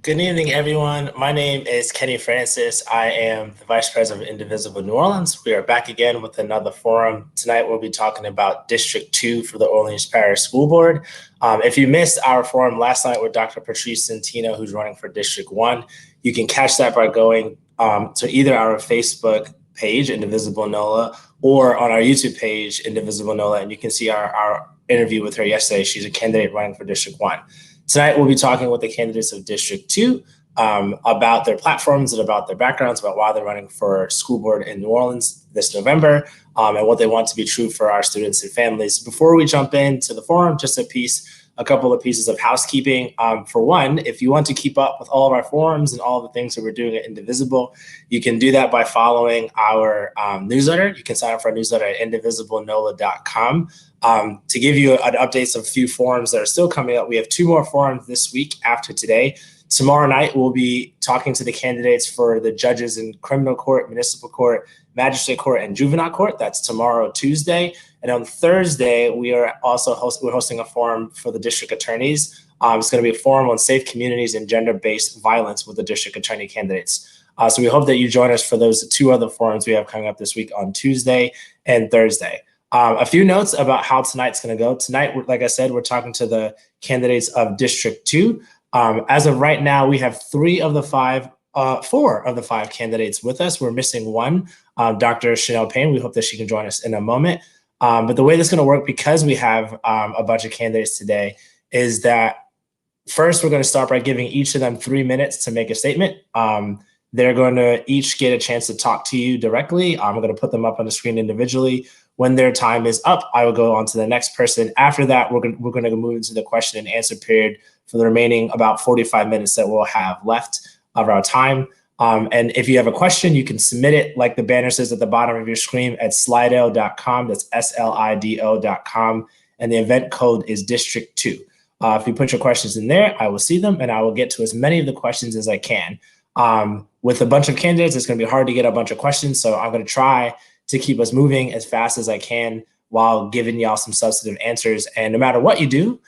Good evening, everyone. My name is Kenny Francis. I am the Vice President of Indivisible New Orleans. We are back again with another forum. Tonight, we'll be talking about District 2 for the Orleans Parish School Board. If you missed our forum last night with Dr. Patrice Centino, who's running for District 1, you can catch that by going to either our Facebook page, Indivisible NOLA, or on our YouTube page, Indivisible NOLA, and you can see our interview with her yesterday. She's a candidate running for District 1. Tonight, we'll be talking with the candidates of District 2 about their platforms and about their backgrounds, about why they're running for school board in New Orleans this November, and what they want to be true for our students and families. Before we jump into the forum, just a couple of pieces of housekeeping. For one, if you want to keep up with all of our forums and all the things that we're doing at Indivisible, you can do that by following our newsletter. You can sign up for our newsletter at indivisiblenola.com. To give you an updates of a few forums that are still coming up, we have 2 more forums this week after today. Tomorrow night, we'll be talking to the candidates for the judges in criminal court, municipal court, magistrate court, and juvenile court. That's tomorrow, Tuesday. And on Thursday, we are also hosting a forum for the district attorneys. It's going to be a forum on safe communities and gender-based violence with the district attorney candidates. So we hope that you join us for those 2 other forums we have coming up this week on Tuesday and Thursday. A few notes about how tonight's going to go. Tonight, like I said, we're talking to the candidates of District 2. As of right now, we have 4 of the 5 candidates with us. We're missing one, Dr. Chanel Payne. We hope that she can join us in a moment. But the way this is going to work, because we have a bunch of candidates today, is that first we're going to start by giving each of them 3 minutes to make a statement. They're going to each get a chance to talk to you directly. I'm going to put them up on the screen individually. When their time is up, I will go on to the next person. After that, we're going to move into the question and answer period for the remaining about 45 minutes that we'll have left of our time. And if you have a question, you can submit it, like the banner says at the bottom of your screen, at slido.com. That's SLIDO.com. And the event code is District 2. If you put your questions in there, I will see them, and I will get to as many of the questions as I can. With a bunch of candidates, it's going to be hard to get a bunch of questions, so I'm going to try to keep us moving as fast as I can while giving y'all some substantive answers. And no matter what you do,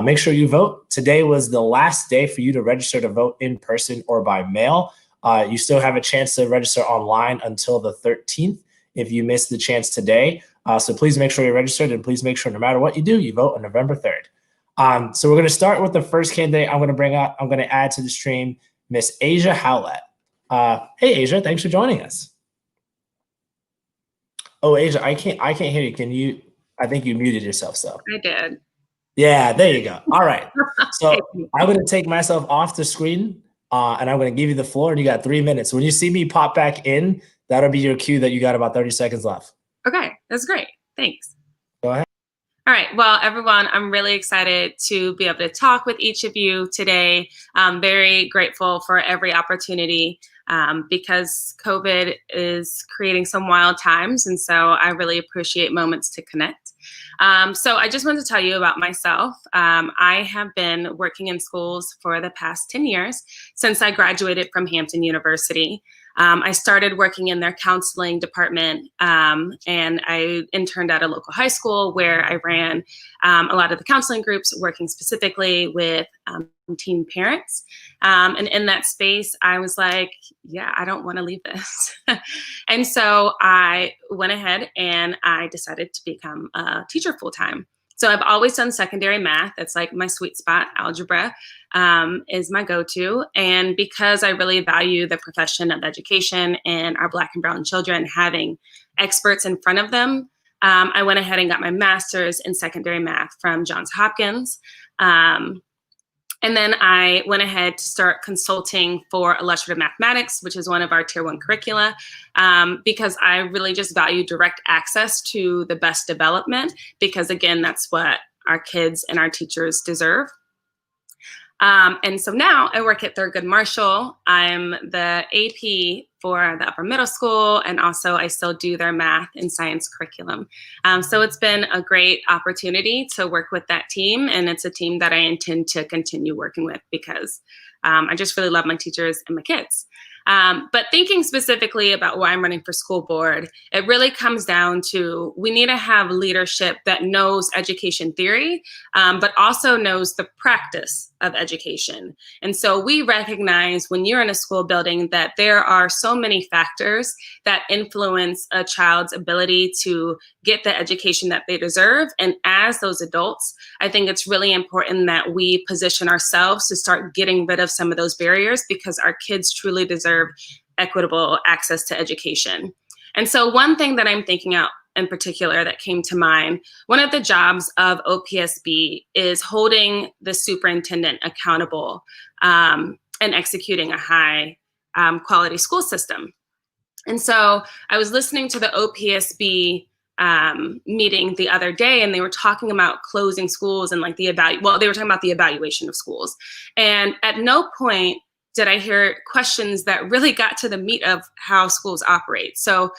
make sure you vote. Today was the last day for you to register to vote in person or by mail. You still have a chance to register online until the 13th if you missed the chance today. So please make sure you're registered, and please make sure no matter what you do, you vote on November 3rd. So we're going to start with the first candidate I'm going to add to the stream, Miss Asya Howlette. Hey, Asya, thanks for joining us. Oh, Asya, I can't hear you. Can you? I think you muted yourself. So I did. Yeah, there you go. All right. So I'm going to take myself off the screen, and I'm going to give you the floor, and you got 3 minutes. When you see me pop back in, that'll be your cue that you got about 30 seconds left. Okay, that's great. Thanks. Go ahead. All right. Well, everyone, I'm really excited to be able to talk with each of you today. I'm very grateful for every opportunity because COVID is creating some wild times. And so I really appreciate moments to connect. So I just wanted to tell you about myself. I have been working in schools for the past 10 years since I graduated from Hampton University. I started working in their counseling department, and I interned at a local high school where I ran a lot of the counseling groups, working specifically with teen parents. And in that space, I was like, yeah, I don't want to leave this. And so I went ahead and I decided to become a teacher full-time. So I've always done secondary math. That's like my sweet spot. Algebra is my go-to. And because I really value the profession of education and our Black and brown children having experts in front of them, I went ahead and got my master's in secondary math from Johns Hopkins. And then I went ahead to start consulting for illustrative mathematics, which is one of our tier 1 curricula, because I really just value direct access to the best development, because again, that's what our kids and our teachers deserve. And so now I work at Thurgood Marshall. I'm the AP for the upper middle school, and also I still do their math and science curriculum. So it's been a great opportunity to work with that team, and it's a team that I intend to continue working with because I just really love my teachers and my kids. But thinking specifically about why I'm running for school board, it really comes down to we need to have leadership that knows education theory, but also knows the practice of education. And so we recognize when you're in a school building that there are so many factors that influence a child's ability to get the education that they deserve. And as those adults, I think it's really important that we position ourselves to start getting rid of some of those barriers, because our kids truly deserve equitable access to education. And so one thing that I'm thinking out in particular that came to mind, one of the jobs of OPSB is holding the superintendent accountable and executing a high quality school system. And so I was listening to the OPSB meeting the other day, and they were talking about closing schools and like they were talking about the evaluation of schools. And at no point did I hear questions that really got to the meat of how schools operate. So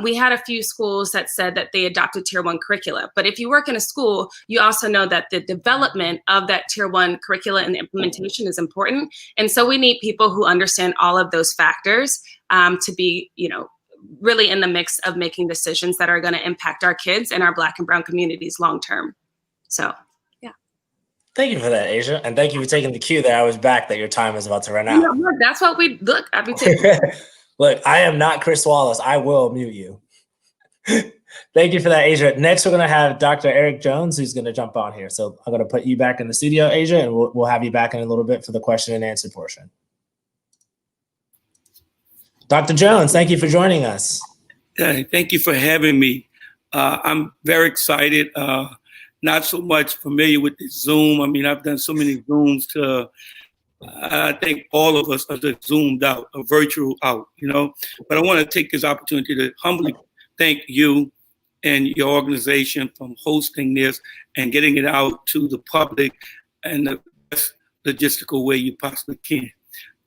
we had a few schools that said that they adopted Tier 1 curricula. But if you work in a school, you also know that the development of that Tier 1 curricula and the implementation is important. And so we need people who understand all of those factors to be, really in the mix of making decisions that are going to impact our kids and our Black and Brown communities long term. So. Thank you for that, Asia. And thank you for taking the cue that I was back, that your time is about to run out. That's what look, I've been Look, I am not Chris Wallace. I will mute you. Thank you for that, Asia. Next, we're going to have Dr. Eric Jones, who's going to jump on here. So I'm going to put you back in the studio, Asia, and we'll have you back in a little bit for the question and answer portion. Dr. Jones, thank you for joining us. Thank you for having me. I'm very excited. Not so much familiar with the Zoom. I mean, I've done so many Zooms I think all of us are just Zoomed out, or virtual out, But I want to take this opportunity to humbly thank you and your organization for hosting this and getting it out to the public in the best logistical way you possibly can.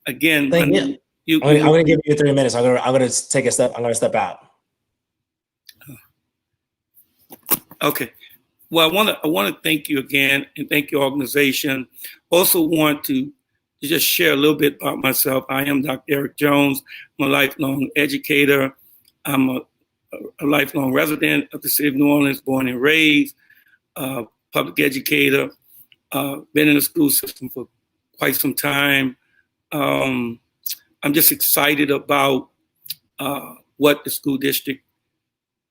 Again, thank you. I'm going to give you 3 minutes. I'm going to take a step. I'm going to step out. Okay. Well, I want to thank you again and thank your organization. Also want to just share a little bit about myself. I am Dr. Eric Jones. I'm a lifelong educator. I'm a lifelong resident of the city of New Orleans, born and raised, public educator, been in the school system for quite some time. I'm just excited about what the school district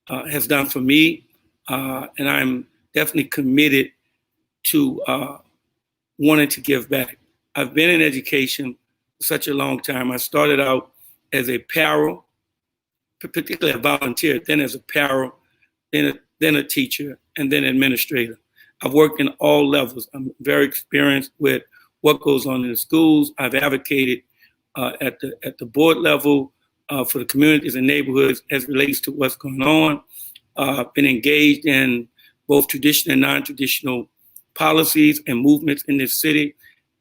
has done for me, and I'm definitely committed to wanting to give back. I've been in education for such a long time. I started out as a para, particularly a volunteer, then as a para, then a teacher, and then administrator. I've worked in all levels. I'm very experienced with what goes on in the schools. I've advocated at the board level for the communities and neighborhoods as relates to what's going on. Been engaged in both traditional and non-traditional policies and movements in this city.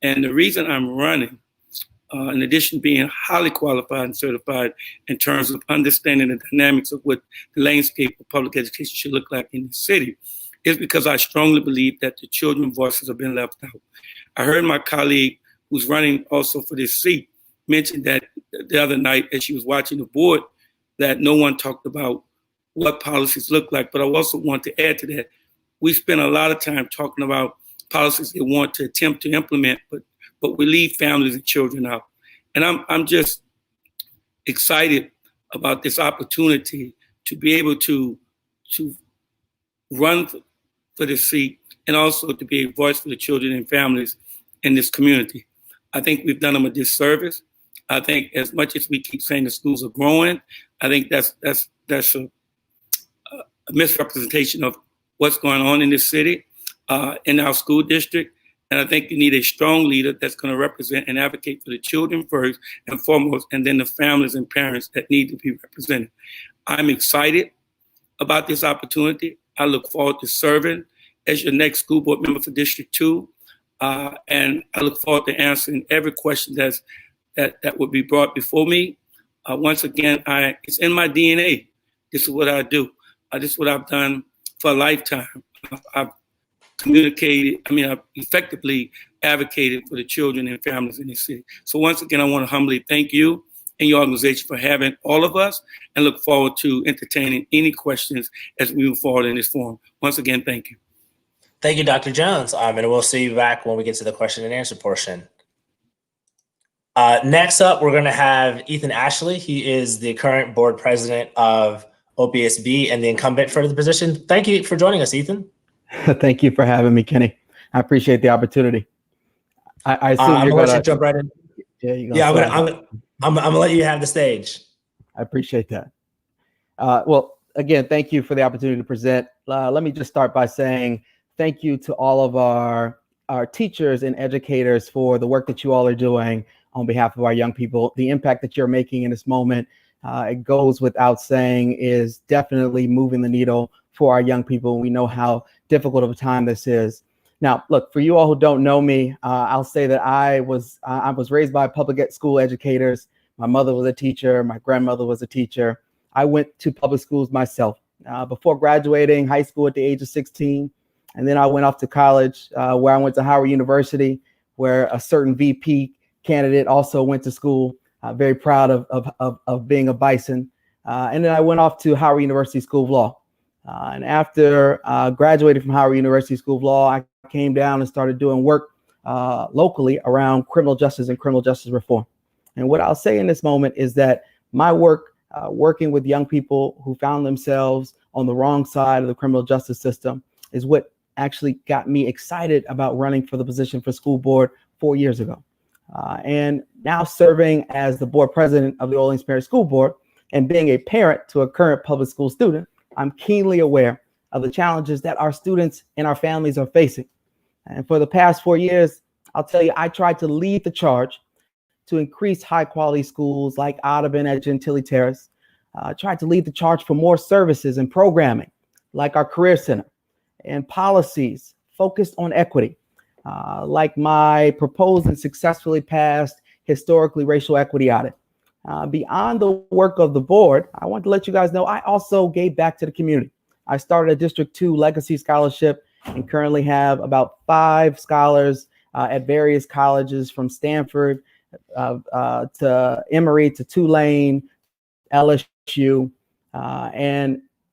And the reason I'm running, in addition to being highly qualified and certified in terms of understanding the dynamics of what the landscape of public education should look like in the city, is because I strongly believe that the children's voices have been left out. I heard my colleague, who's running also for this seat, mention that the other night as she was watching the board, that no one talked about what policies look like. But I also want to add to that, we spend a lot of time talking about policies they want to attempt to implement, but we leave families and children out. And I'm just excited about this opportunity to be able to run for this seat and also to be a voice for the children and families in this community. I think we've done them a disservice. I think as much as we keep saying the schools are growing, I think that's a misrepresentation of what's going on in this city, in our school district. And I think you need a strong leader that's going to represent and advocate for the children first and foremost, and then the families and parents that need to be represented. I'm excited about this opportunity. I look forward to serving as your next school board member for District 2. And I look forward to answering every question that would be brought before me. Once again, it's in my DNA. This is what I do. This is what I've done for a lifetime. I've effectively advocated for the children and families in this city. So once again, I want to humbly thank you and your organization for having all of us, and look forward to entertaining any questions as we move forward in this forum. Once again, thank you. Thank you, Dr. Jones. And we'll see you back when we get to the question and answer portion. Next up, we're going to have Ethan Ashley. He is the current board president of OPSB and the incumbent for the position. Thank you for joining us, Ethan. Thank you for having me, Kenny. I appreciate the opportunity. I assume I'm you're going to jump right in. Yeah, I'm going to let you have the stage. I appreciate that. Well, again, thank you for the opportunity to present. Let me just start by saying thank you to all of our teachers and educators for the work that you all are doing on behalf of our young people. The impact that you're making in this moment, it goes without saying, is definitely moving the needle for our young people. We know how difficult of a time this is. Now, look, for you all who don't know me, I'll say that I was raised by public school educators. My mother was a teacher. My grandmother was a teacher. I went to public schools myself before graduating high school at the age of 16. And then I went off to college where I went to Howard University, where a certain VP candidate also went to school. Very proud of being a Bison. And then I went off to Howard University School of Law. And after graduating from Howard University School of Law, I came down and started doing work locally around criminal justice and criminal justice reform. And what I'll say in this moment is that my work working with young people who found themselves on the wrong side of the criminal justice system is what actually got me excited about running for the position for school board 4 years ago. And now serving as the board president of the Orleans Parish School Board and being a parent to a current public school student, I'm keenly aware of the challenges that our students and our families are facing. And for the past 4 years, I'll tell you, I tried to lead the charge to increase high quality schools like Audubon at Gentilly Terrace. Tried to lead the charge for more services and programming like our Career Center, and policies focused on equity, like my proposed and successfully passed historically racial equity audit. Beyond the work of the board, I want to let you guys know I also gave back to the community. I started a District 2 Legacy Scholarship and currently have about 5 scholars at various colleges from Stanford to Emory to Tulane, LSU,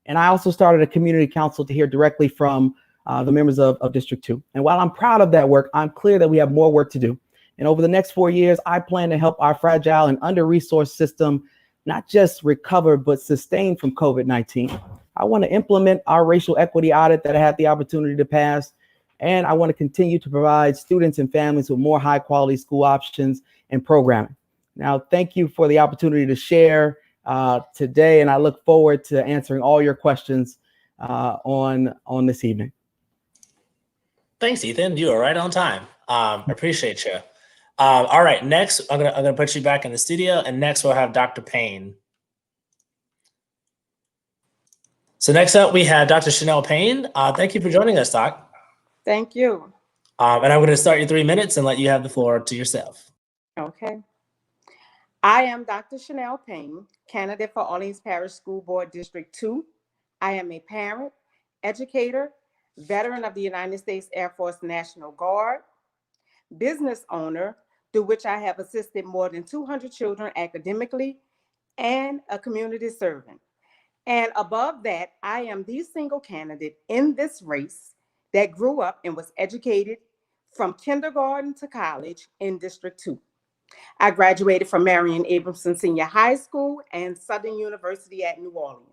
and I also started a community council to hear directly from the members of District 2. And while I'm proud of that work, I'm clear that we have more work to do. And over the next 4 years, I plan to help our fragile and under-resourced system not just recover, but sustain from COVID-19. I want to implement our racial equity audit that I had the opportunity to pass. And I want to continue to provide students and families with more high-quality school options and programming. Now, thank you for the opportunity to share today, and I look forward to answering all your questions on this evening. Thanks, Ethan. You are right on time. Appreciate you. All right, next, I'm gonna put you back in the studio, and next we'll have Dr. Payne. So next up, we have Dr. Chanel Payne. Thank you for joining us, Doc. Thank you. And I'm going to start your 3 minutes and let you have the floor to yourself. Okay. I am Dr. Chanel Payne, candidate for Orleans Parish School Board District 2. I am a parent, educator, veteran of the United States Air Force National Guard, business owner, through which I have assisted more than 200 children academically, and a community servant. And above that, I am the single candidate in this race that grew up and was educated from kindergarten to college in District 2. I graduated from Marion Abramson Senior High School and Southern University at New Orleans.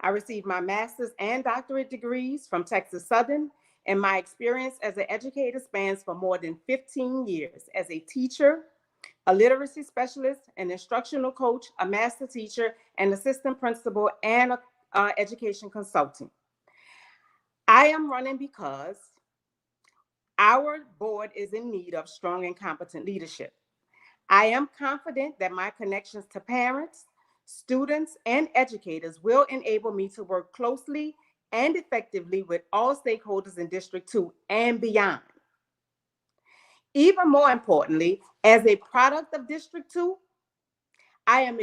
I received my master's and doctorate degrees from Texas Southern, and my experience as an educator spans for more than 15 years as a teacher, a literacy specialist, an instructional coach, a master teacher, an assistant principal, and an education consultant. I am running because our board is in need of strong and competent leadership. I am confident that my connections to parents, students, and educators will enable me to work closely and effectively with all stakeholders in District 2 and beyond. Even more importantly, as a product of District 2, I am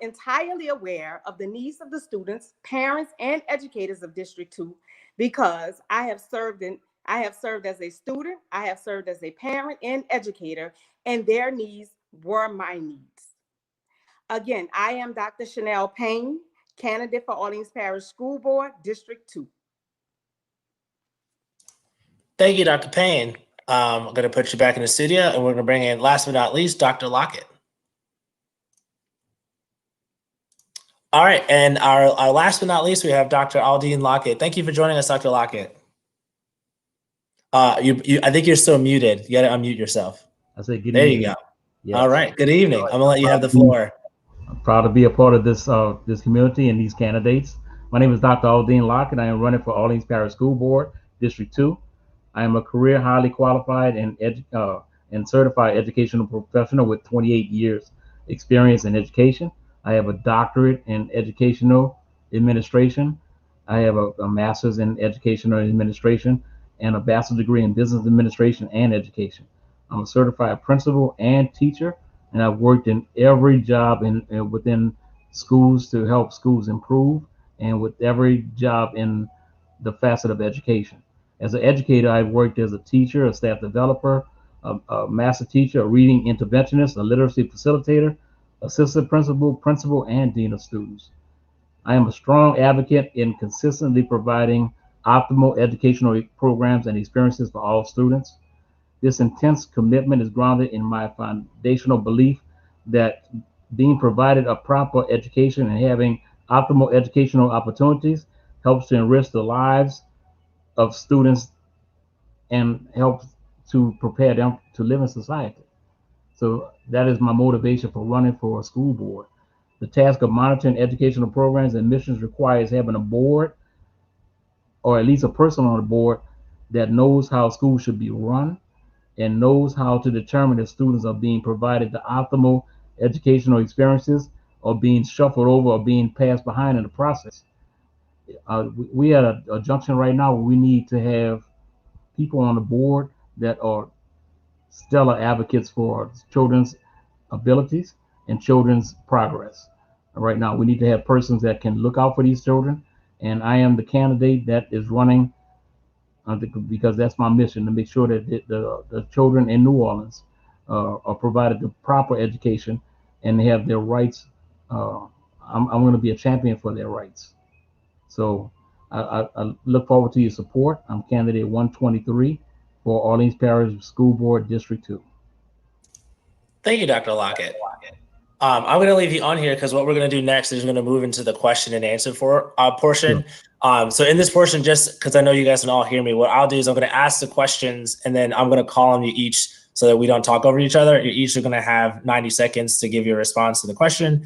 entirely aware of the needs of the students, parents, and educators of District 2 because I have served as a student, I have served as a parent and educator, and their needs were my needs. Again, I am Dr. Chanel Payne, candidate for Orleans Parish School Board, District 2. Thank you, Dr. Payne. I'm going to put you back in the studio, and we're going to bring in, last but not least, Dr. Lockett. All right, and our last but not least, we have Dr. Aldine Lockett. Thank you for joining us, Dr. Lockett. I think you're still muted. You got to unmute yourself. I said, good there evening. You go. Yes. All right, good evening. I'm going to let you have the floor. I'm proud to be a part of this this community and these candidates. My name is Dr. Aldine Lockett. I am running for Orleans Parish School Board, District 2. I am a career highly qualified and certified educational professional with 28 years experience in education. I have a doctorate in educational administration. I have a master's in educational administration and a bachelor's degree in business administration and education. I'm a certified principal and teacher, and I've worked in every job within schools to help schools improve, and with every job in the facet of education. As an educator, I've worked as a teacher, a staff developer, a master teacher, a reading interventionist, a literacy facilitator, assistant principal, and dean of students. I am a strong advocate in consistently providing optimal educational programs and experiences for all students. This intense commitment is grounded in my foundational belief that being provided a proper education and having optimal educational opportunities helps to enrich the lives of students and helps to prepare them to live in society. So that is my motivation for running for a school board. The task of monitoring educational programs and missions requires having a board, or at least a person on the board, that knows how schools should be run and knows how to determine if students are being provided the optimal educational experiences or being shuffled over or being passed behind in the process. We at a junction right now where we need to have people on the board that are stellar advocates for children's abilities and children's progress. Right now, we need to have persons that can look out for these children, and I am the candidate that is running because that's my mission, to make sure that the children in New Orleans are provided the proper education and they have their rights. I'm going to be a champion for their rights. So I look forward to your support. I'm candidate 123 for Orleans Parish School Board, District 2. Thank you, Dr. Lockett. I'm going to leave you on here because what we're going to do next is we're going to move into the question and answer portion. Sure. So in this portion, just because I know you guys can all hear me, what I'll do is I'm going to ask the questions and then I'm going to call on you each so that we don't talk over each other. You each are going to have 90 seconds to give your response to the question.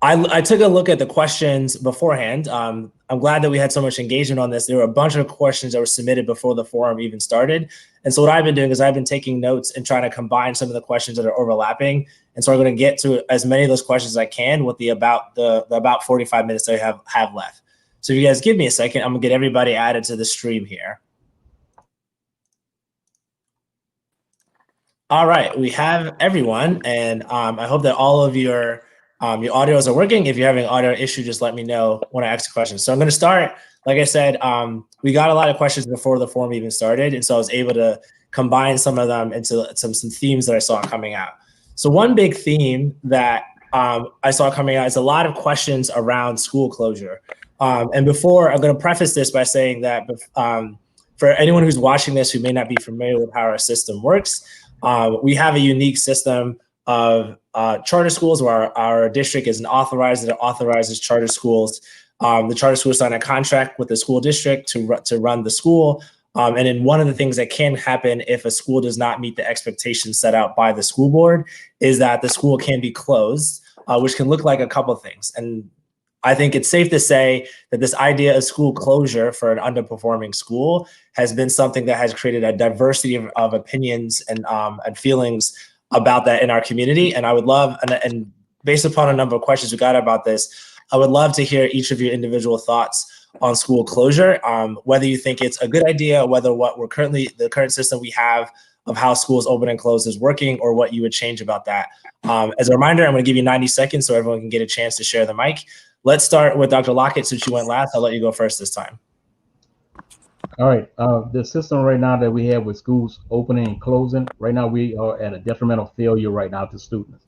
I took a look at the questions beforehand. I'm glad that we had so much engagement on this. There were a bunch of questions that were submitted before the forum even started. And so what I've been doing is I've been taking notes and trying to combine some of the questions that are overlapping. And so I'm going to get to as many of those questions as I can with the about 45 minutes that I have left. So if you guys give me a second, I'm going to get everybody added to the stream here. All right, we have everyone. And I hope that all of your audios are working. If you're having an audio issue, just let me know when I ask a question. So I'm going to start. Like I said, we got a lot of questions before the forum even started. And so I was able to combine some of them into some themes that I saw coming out. So one big theme that I saw coming out is a lot of questions around school closure. And before, I'm going to preface this by saying that for anyone who's watching this who may not be familiar with how our system works, we have a unique system of charter schools where our district is an authorized that authorizes charter schools. The charter school sign a contract with the school district to run the school. And then one of the things that can happen if a school does not meet the expectations set out by the school board is that the school can be closed, which can look like a couple of things. And I think it's safe to say that this idea of school closure for an underperforming school has been something that has created a diversity of opinions and feelings about that in our community. And I would love, and based upon a number of questions we got about this, I would love to hear each of your individual thoughts on school closure, whether you think it's a good idea, whether the current system we have of how schools open and close is working, or what you would change about that. As a reminder, I'm going to give you 90 seconds so everyone can get a chance to share the mic. Let's start with Dr. Lockett. Since you went last, I'll let you go first this time. All right. The system right now that we have with schools opening and closing, right now we are at a detrimental failure right now to students.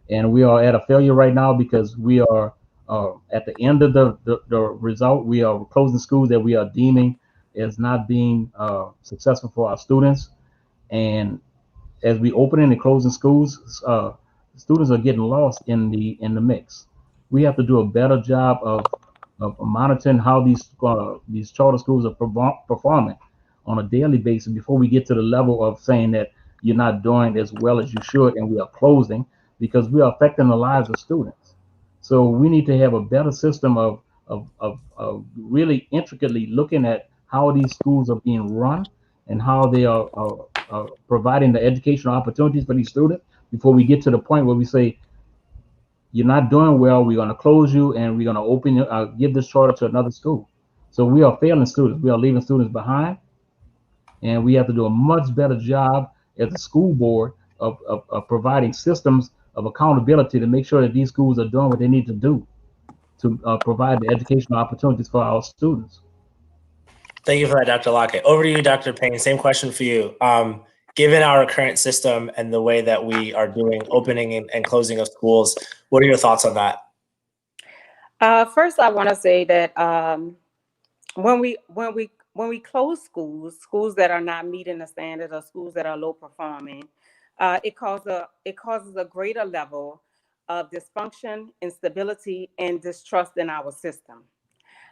And we are at a failure right now because we are at the end of the result. We are closing schools that we are deeming as not being successful for our students. And as we opening and closing schools, students are getting lost in the mix. We have to do a better job of monitoring how these charter schools are performing on a daily basis before we get to the level of saying that you're not doing as well as you should and we are closing, because we are affecting the lives of students. So we need to have a better system of really intricately looking at how these schools are being run and how they are providing the educational opportunities for these students before we get to the point where we say, you're not doing well, we're going to close you and we're going to give this charter to another school. So we are failing students. We are leaving students behind, and we have to do a much better job as a school board of providing systems of accountability to make sure that these schools are doing what they need to do to provide the educational opportunities for our students. Thank you for that, Dr. Lockett. Over to you, Dr. Payne. Same question for you. Given our current system and the way that we are doing opening and closing of schools, what are your thoughts on that? First, I want to say that when we close schools that are not meeting the standard, or schools that are low performing, it causes a greater level of dysfunction, instability, and distrust in our system.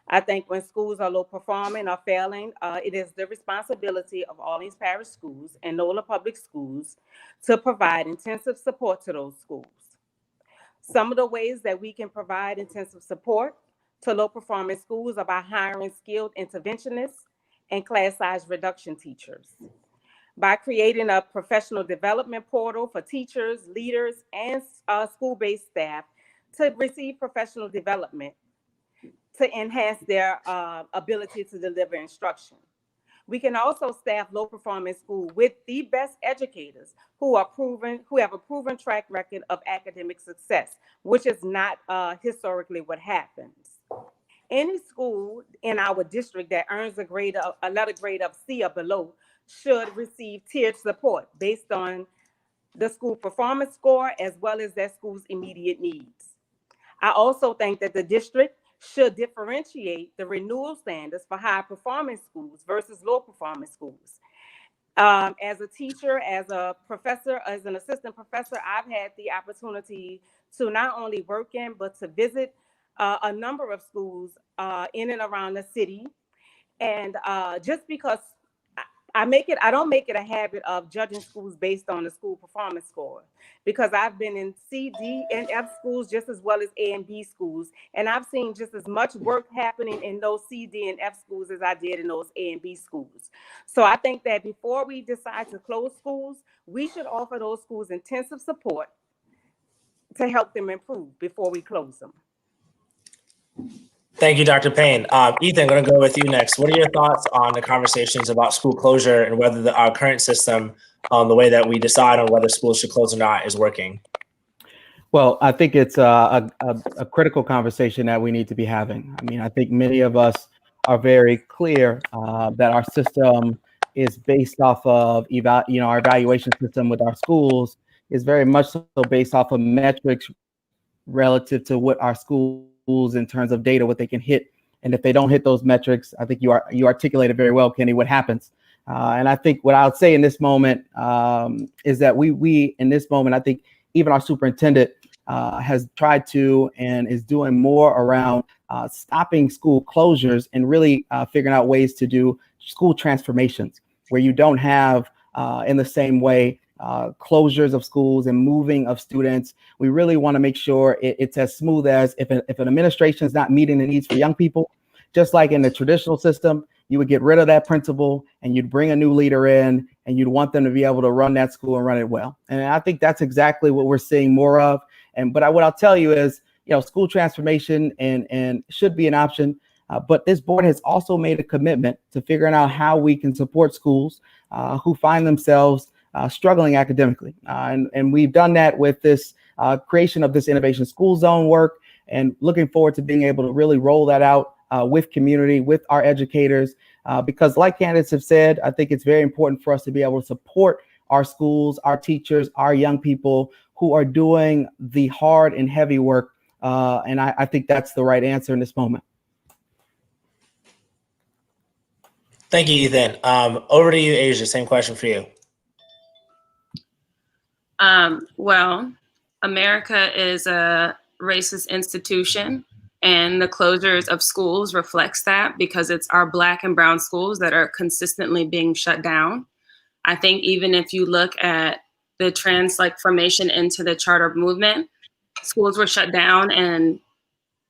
I think when schools are low performing or failing, it is the responsibility of Orleans Parish Schools and NOLA Public Schools to provide intensive support to those schools. Some of the ways that we can provide intensive support to low performing schools are by hiring skilled interventionists and class size reduction teachers, by creating a professional development portal for teachers, leaders, and school-based staff to receive professional development to enhance their ability to deliver instruction. We can also staff low performing school with the best educators who have a proven track record of academic success, which is not historically what happens. Any school in our district that earns a letter grade of C or below should receive tiered support based on the school performance score as well as their school's immediate needs. I also think that the district should differentiate the renewal standards for high performing schools versus low performing schools. As a teacher, as a professor, as an assistant professor, I've had the opportunity to not only work in, but to visit a number of schools in and around the city. And just because I don't make it a habit of judging schools based on the school performance score, because I've been in C, D, and F schools just as well as A and B schools. And I've seen just as much work happening in those C, D, and F schools as I did in those A and B schools. So I think that before we decide to close schools, we should offer those schools intensive support to help them improve before we close them. Thank you, Dr. Payne. Ethan, I'm going to go with you next. What are your thoughts on the conversations about school closure and whether our current system, the way that we decide on whether schools should close or not, is working? Well, I think it's a critical conversation that we need to be having. I mean, I think many of us are very clear that our system is based off of our evaluation system with our schools is very much so based off of metrics relative to what our schools in terms of data, what they can hit. And if they don't hit those metrics, I think you articulated very well, Kenny, what happens. And I think what I would say in this moment is that we in this moment, I think even our superintendent has tried to and is doing more around stopping school closures and really figuring out ways to do school transformations where you don't have in the same way closures of schools and moving of students. We really want to make sure it's as smooth as if an administration is not meeting the needs for young people, just like in the traditional system, you would get rid of that principal and you'd bring a new leader in and you'd want them to be able to run that school and run it well. And I think that's exactly what we're seeing more of. But what I'll tell you is, school transformation and should be an option. But this board has also made a commitment to figuring out how we can support schools who find themselves struggling academically. And we've done that with this creation of this innovation school zone work, and looking forward to being able to really roll that out with community, with our educators, because like candidates have said, I think it's very important for us to be able to support our schools, our teachers, our young people who are doing the hard and heavy work. And I think that's the right answer in this moment. Thank you, Ethan. Over to you, Asia. Same question for you. Well, America is a racist institution, and the closures of schools reflects that, because it's our Black and brown schools that are consistently being shut down. I think even if you look at the transformation into the charter movement, schools were shut down and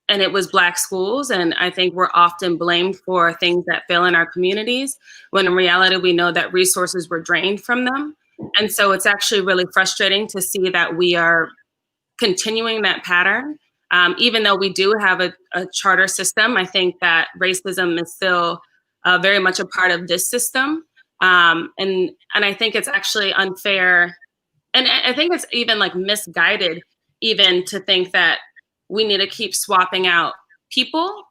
it was Black schools. And I think we're often blamed for things that fail in our communities, when in reality, we know that resources were drained from them. And so it's actually really frustrating to see that we are continuing that pattern. Even though we do have a charter system, I think that racism is still very much a part of this system. And I think it's actually unfair. And I think it's even like misguided even to think that we need to keep swapping out people,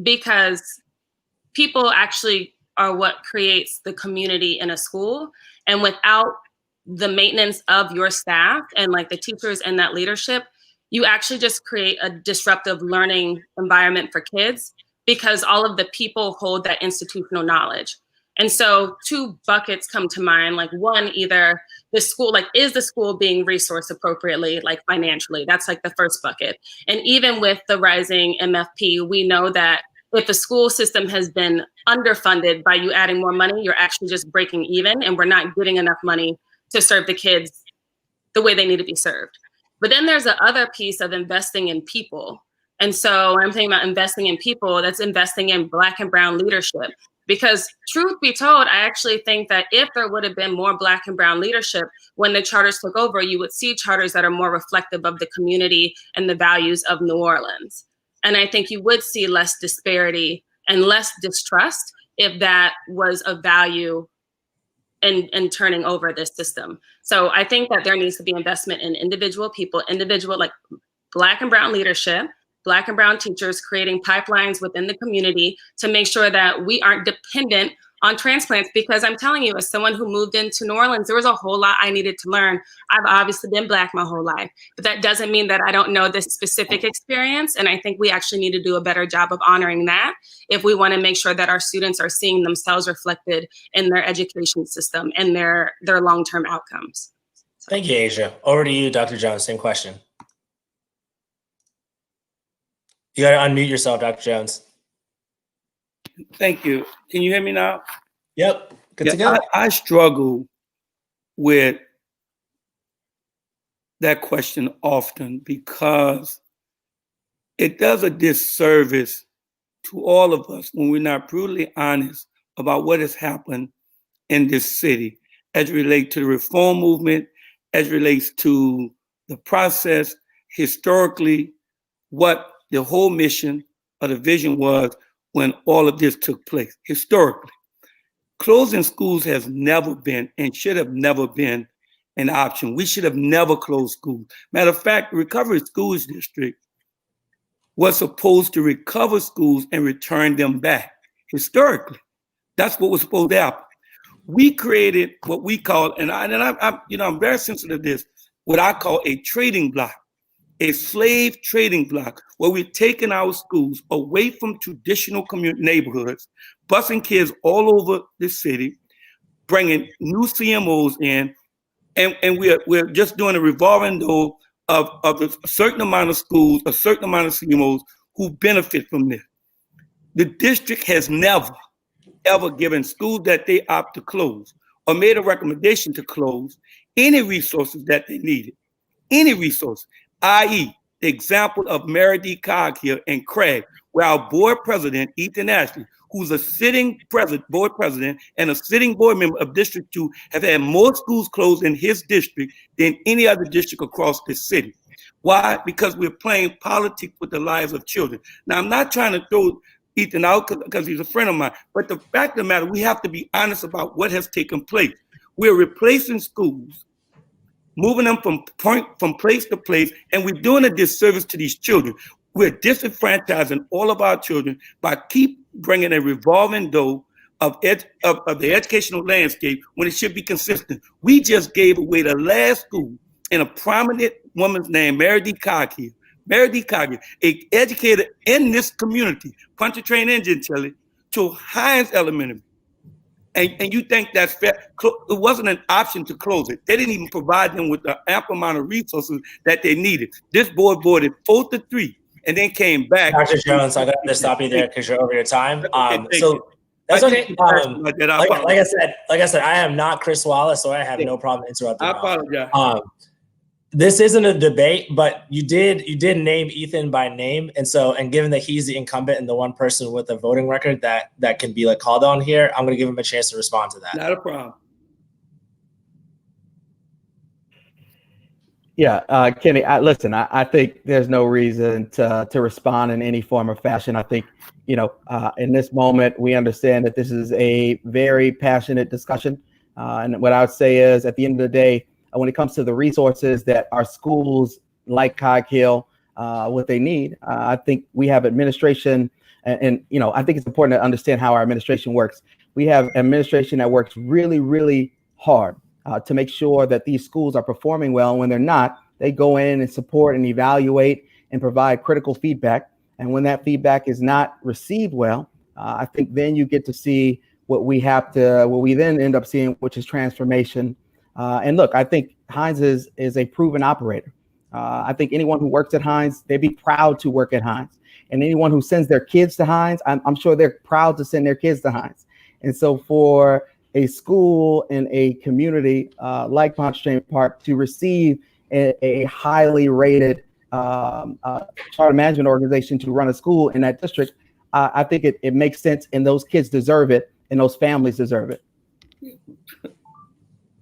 because people actually are what creates the community in a school. And without the maintenance of your staff and like the teachers and that leadership, you actually just create a disruptive learning environment for kids, because all of the people hold that institutional knowledge. And so two buckets come to mind. Like one, either the school, like is the school being resourced appropriately, like financially? That's like the first bucket. And even with the rising MFP, we know that if the school system has been underfunded, by you adding more money, you're actually just breaking even, and we're not getting enough money to serve the kids the way they need to be served. But then there's the other piece of investing in people. And so when I'm thinking about investing in people, that's investing in Black and brown leadership. Because truth be told, I actually think that if there would have been more Black and brown leadership when the charters took over, you would see charters that are more reflective of the community and the values of New Orleans. And I think you would see less disparity and less distrust if that was a value in turning over this system. So I think that there needs to be investment in individual people, like Black and brown leadership, Black and brown teachers, creating pipelines within the community to make sure that we aren't dependent on transplants. Because I'm telling you, as someone who moved into New Orleans, there was a whole lot I needed to learn. I've obviously been Black my whole life, but that doesn't mean that I don't know this specific experience. And I think we actually need to do a better job of honoring that if we want to make sure that our students are seeing themselves reflected in their education system and their long-term outcomes. Thank you, Asia. Over to you, Dr. Jones. Same question. You got to unmute yourself, Dr. Jones. Thank you. Can you hear me now? Yep. Good to go. I struggle with that question often, because it does a disservice to all of us when we're not brutally honest about what has happened in this city as it relates to the reform movement, as it relates to the process, historically, what the whole mission or the vision was when all of this took place. Historically, closing schools has never been and should have never been an option. We should have never closed schools. Matter of fact, the Recovery Schools District was supposed to recover schools and return them back. Historically, that's what was supposed to happen. We created what we call, and I'm very sensitive to this, what I call a trading block. A slave trading block, where we're taking our schools away from traditional community neighborhoods, busing kids all over the city, bringing new CMOs in, and we're just doing a revolving door of a certain amount of schools, a certain amount of CMOs who benefit from this. The district has never, ever given schools that they opt to close or made a recommendation to close any resources that they needed, any resources. I.e., the example of Mary D. Cogg here and Craig, where our board president, Ethan Ashley, who's a sitting board president and a sitting board member of District 2, have had more schools closed in his district than any other district across the city. Why? Because we're playing politics with the lives of children. Now, I'm not trying to throw Ethan out because he's a friend of mine, but the fact of the matter, we have to be honest about what has taken place. We're replacing schools, moving them from place to place, and we're doing a disservice to these children. We're disenfranchising all of our children by keep bringing a revolving door of the educational landscape when it should be consistent. We just gave away the last school in a prominent woman's name, Mary D. Coghill. Mary D. Coghill, an educator in this community, puncher trained engine Chile, to Hines Elementary. And you think that's fair? It wasn't an option to close it. They didn't even provide them with the ample amount of resources that they needed. This board voted 4-3 and then came back. Dr. Jones, I'm going to have to stop you there because you're over your time. Okay, so that's okay. Like I said, I am not Chris Wallace, so I have no problem interrupting. I apologize. This isn't a debate, but you did name Ethan by name, and given that he's the incumbent and the one person with a voting record that can be like called on here, I'm going to give him a chance to respond to that. Not a problem. Yeah, Kenny, listen, I think there's no reason to respond in any form or fashion. I think, in this moment, we understand that this is a very passionate discussion. And what I would say is, at the end of the day, when it comes to the resources that our schools like Coghill, what they need, I think we have administration, and I think it's important to understand how our administration works. We have administration that works really, really hard to make sure that these schools are performing well. When they're not, they go in and support and evaluate and provide critical feedback. And when that feedback is not received well, I think then you get to see what we then end up seeing, which is transformation. And look, I think Hines is a proven operator. I think anyone who works at Hines, they'd be proud to work at Hines. And anyone who sends their kids to Hines, I'm sure they're proud to send their kids to Hines. And so for a school in a community like Pontchartrain Park to receive a highly rated charter management organization to run a school in that district, I think it makes sense, and those kids deserve it, and those families deserve it.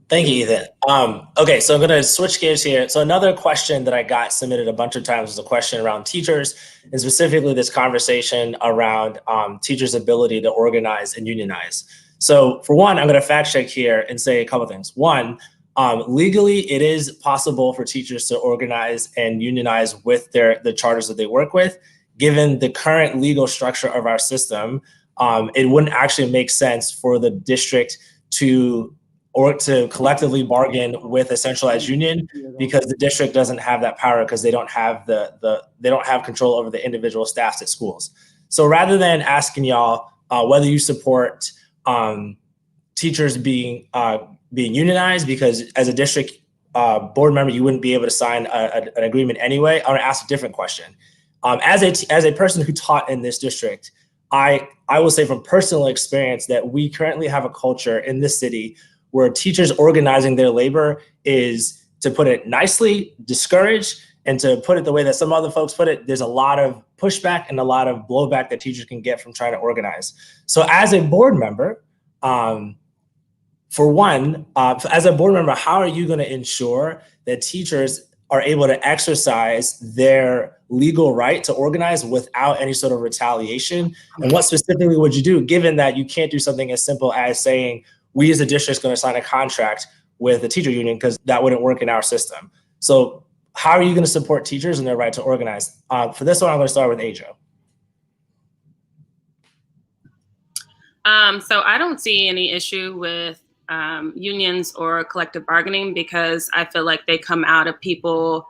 Thank you, Ethan. Okay, so I'm going to switch gears here. So another question that I got submitted a bunch of times was a question around teachers, and specifically this conversation around teachers' ability to organize and unionize. So for one, I'm going to fact check here and say a couple things. One, legally, it is possible for teachers to organize and unionize with the charters that they work with. Given the current legal structure of our system, it wouldn't actually make sense for the district to collectively bargain with a centralized union, because the district doesn't have that power, because they don't have they don't have control over the individual staffs at schools. So rather than asking y'all whether you support teachers being unionized, because as a district board member you wouldn't be able to sign an agreement anyway, I want to ask a different question. As a person who taught in this district, I will say from personal experience that we currently have a culture in this city where teachers organizing their labor is, to put it nicely, discouraged, and to put it the way that some other folks put it, there's a lot of pushback and a lot of blowback that teachers can get from trying to organize. So as a board member, for one, as a board member, how are you going to ensure that teachers are able to exercise their legal right to organize without any sort of retaliation? And what specifically would you do, given that you can't do something as simple as saying, we as a district is going to sign a contract with the teacher union, because that wouldn't work in our system. So how are you going to support teachers and their right to organize? For this one, I'm going to start with Ajo. So I don't see any issue with unions or collective bargaining, because I feel like they come out of people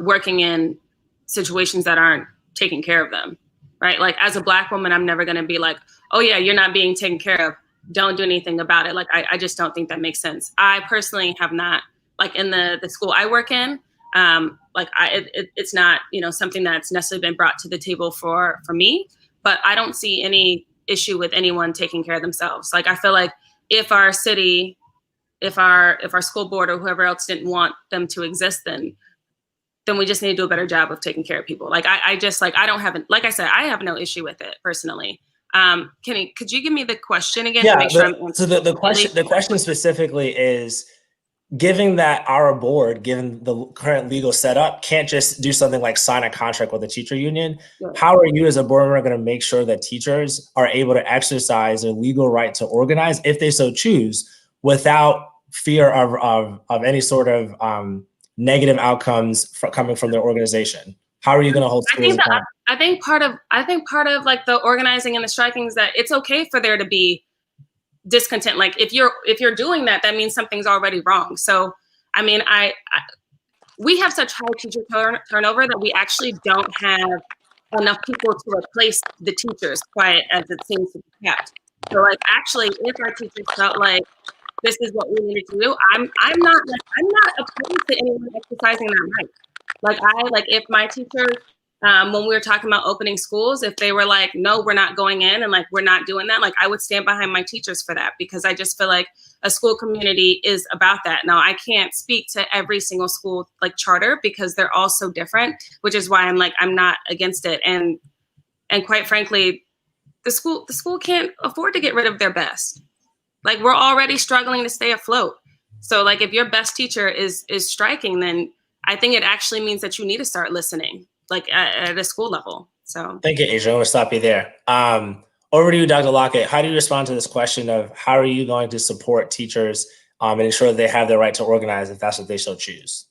working in situations that aren't taking care of them, right? Like as a Black woman, I'm never going to be like, oh yeah, you're not being taken care of, don't do anything about it. Like, I just don't think that makes sense. I personally have not, like in the school I work in, it's not, something that's necessarily been brought to the table for me, but I don't see any issue with anyone taking care of themselves. Like, I feel like if our city, if our school board or whoever else didn't want them to exist, then we just need to do a better job of taking care of people. Like, I don't have, like I said, I have no issue with it personally. Kenny, could you give me the question again? Yeah, to make sure so the question specifically is, given that our board, given the current legal setup, can't just do something like sign a contract with a teacher union, how are you as a board member going to make sure that teachers are able to exercise their legal right to organize, if they so choose, without fear of any sort of negative outcomes coming from their organization? How are you going to hold schools accountable? I think part of like the organizing and the striking is that it's okay for there to be discontent. Like if you're doing that, that means something's already wrong. So, I mean, we have such high teacher turnover that we actually don't have enough people to replace the teachers, quiet as it seems to be kept. So like actually, if our teachers felt like this is what we needed to do, I'm not opposed to anyone exercising that right. Like if my teachers, when we were talking about opening schools, if they were like, no, we're not going in and like we're not doing that, like I would stand behind my teachers for that, because I just feel like a school community is about that. Now I can't speak to every single school like charter because they're all so different, which is why I'm not against it. And quite frankly, the school can't afford to get rid of their best. Like we're already struggling to stay afloat. So like if your best teacher is striking, then I think it actually means that you need to start listening, like at a school level. So thank you, Adrian. I'm gonna stop you there. Over to you, Dr. Lockett. How do you respond to this question of how are you going to support teachers and ensure that they have the right to organize if that's what they so choose?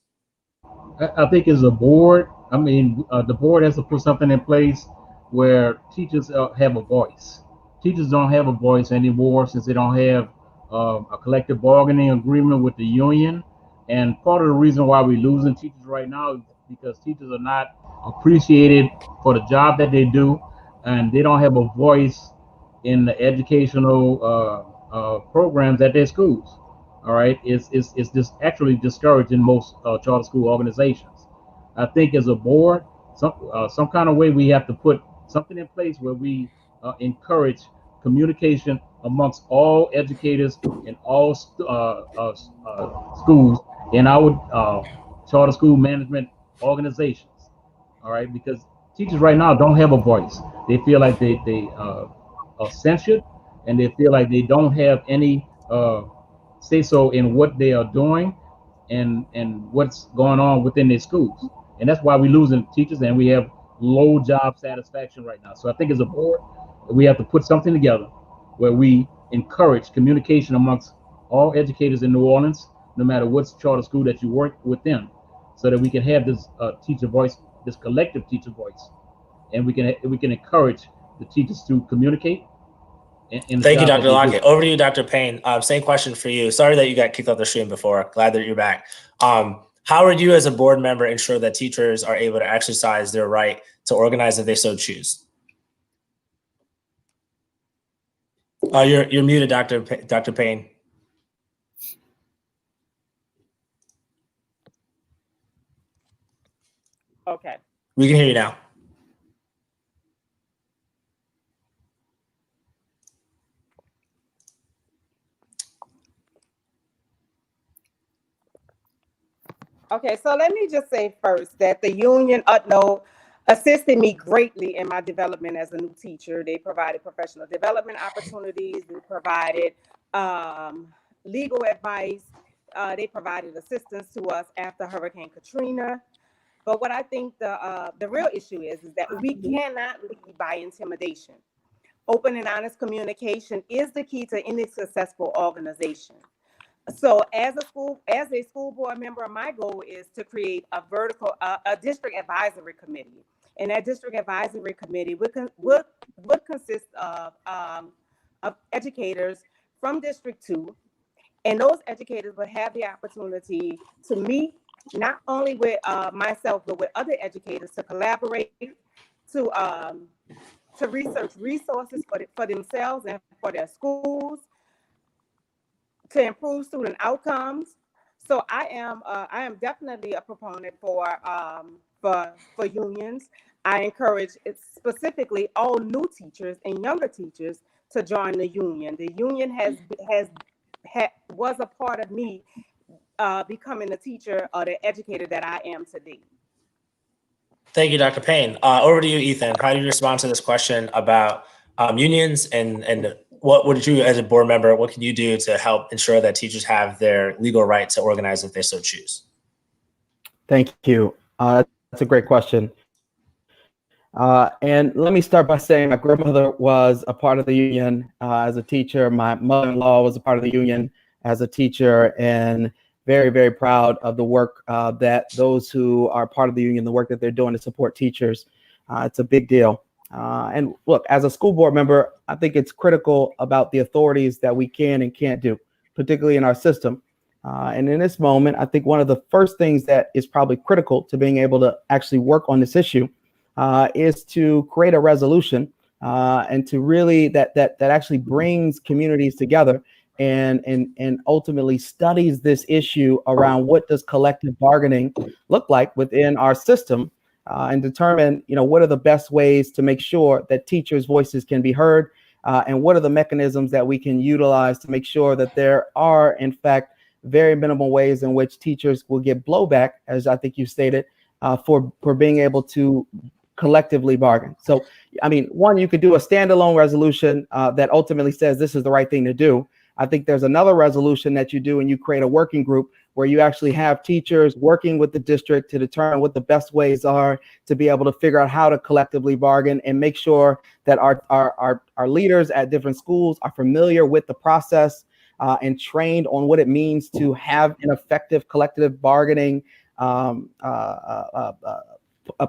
I think as a board, I mean, the board has to put something in place where teachers have a voice. Teachers don't have a voice anymore since they don't have a collective bargaining agreement with the union. And part of the reason why we're losing teachers right now is because teachers are not appreciated for the job that they do, and they don't have a voice in the educational programs at their schools. All right, it's just actually discouraged in most charter school organizations. I think as a board, some kind of way we have to put something in place where we encourage communication amongst all educators in all schools in our charter school management organizations. All right, because teachers right now don't have a voice. They feel like they are censored, and they feel like they don't have any say so in what they are doing and what's going on within their schools. And that's why we're losing teachers and we have low job satisfaction right now. So I think as a board, we have to put something together where we encourage communication amongst all educators in New Orleans, no matter what charter school that you work within, so that we can have this teacher voice, this collective teacher voice, and we can encourage the teachers to communicate. Thank you, Dr. Lockett. Over to you, Dr. Payne. Same question for you. Sorry that you got kicked off the stream before. Glad that you're back. How would you as a board member ensure that teachers are able to exercise their right to organize if they so choose? You're muted, Dr. Payne. Okay. We can hear you now. Okay, so let me just say first that the union assisted me greatly in my development as a new teacher. They provided professional development opportunities. They provided legal advice. They provided assistance to us after Hurricane Katrina. But what I think the real issue is that we cannot lead by intimidation. Open and honest communication is the key to any successful organization. So as a school board member, my goal is to create a district advisory committee. And that district advisory committee would consist of educators from District 2. And those educators would have the opportunity to meet not only with myself, but with other educators to collaborate, to research resources for themselves and for their schools, to improve student outcomes. So I am definitely a proponent for unions. I encourage specifically all new teachers and younger teachers to join the union. The union was a part of me becoming the teacher or the educator that I am today. Thank you, Dr. Payne. Over to you, Ethan. How do you respond to this question about unions and what would you, as a board member, what can you do to help ensure that teachers have their legal right to organize if they so choose? Thank you. That's a great question. And let me start by saying my grandmother was a part of the union as a teacher. My mother-in-law was a part of the union as a teacher, and very, very proud of the work that those who are part of the union, the work that they're doing to support teachers. It's a big deal. And look, as a school board member, I think it's critical about the authorities that we can and can't do, particularly in our system. And in this moment, I think one of the first things that is probably critical to being able to actually work on this issue is to create a resolution and to really that actually brings communities together and ultimately studies this issue around what does collective bargaining look like within our system, and determine, what are the best ways to make sure that teachers' voices can be heard, and what are the mechanisms that we can utilize to make sure that there are, in fact, very minimal ways in which teachers will get blowback, as I think you stated, for being able to collectively bargain. So, one, you could do a standalone resolution that ultimately says this is the right thing to do. I think there's another resolution that you do and you create a working group where you actually have teachers working with the district to determine what the best ways are to be able to figure out how to collectively bargain and make sure that our leaders at different schools are familiar with the process and trained on what it means to have an effective collective bargaining a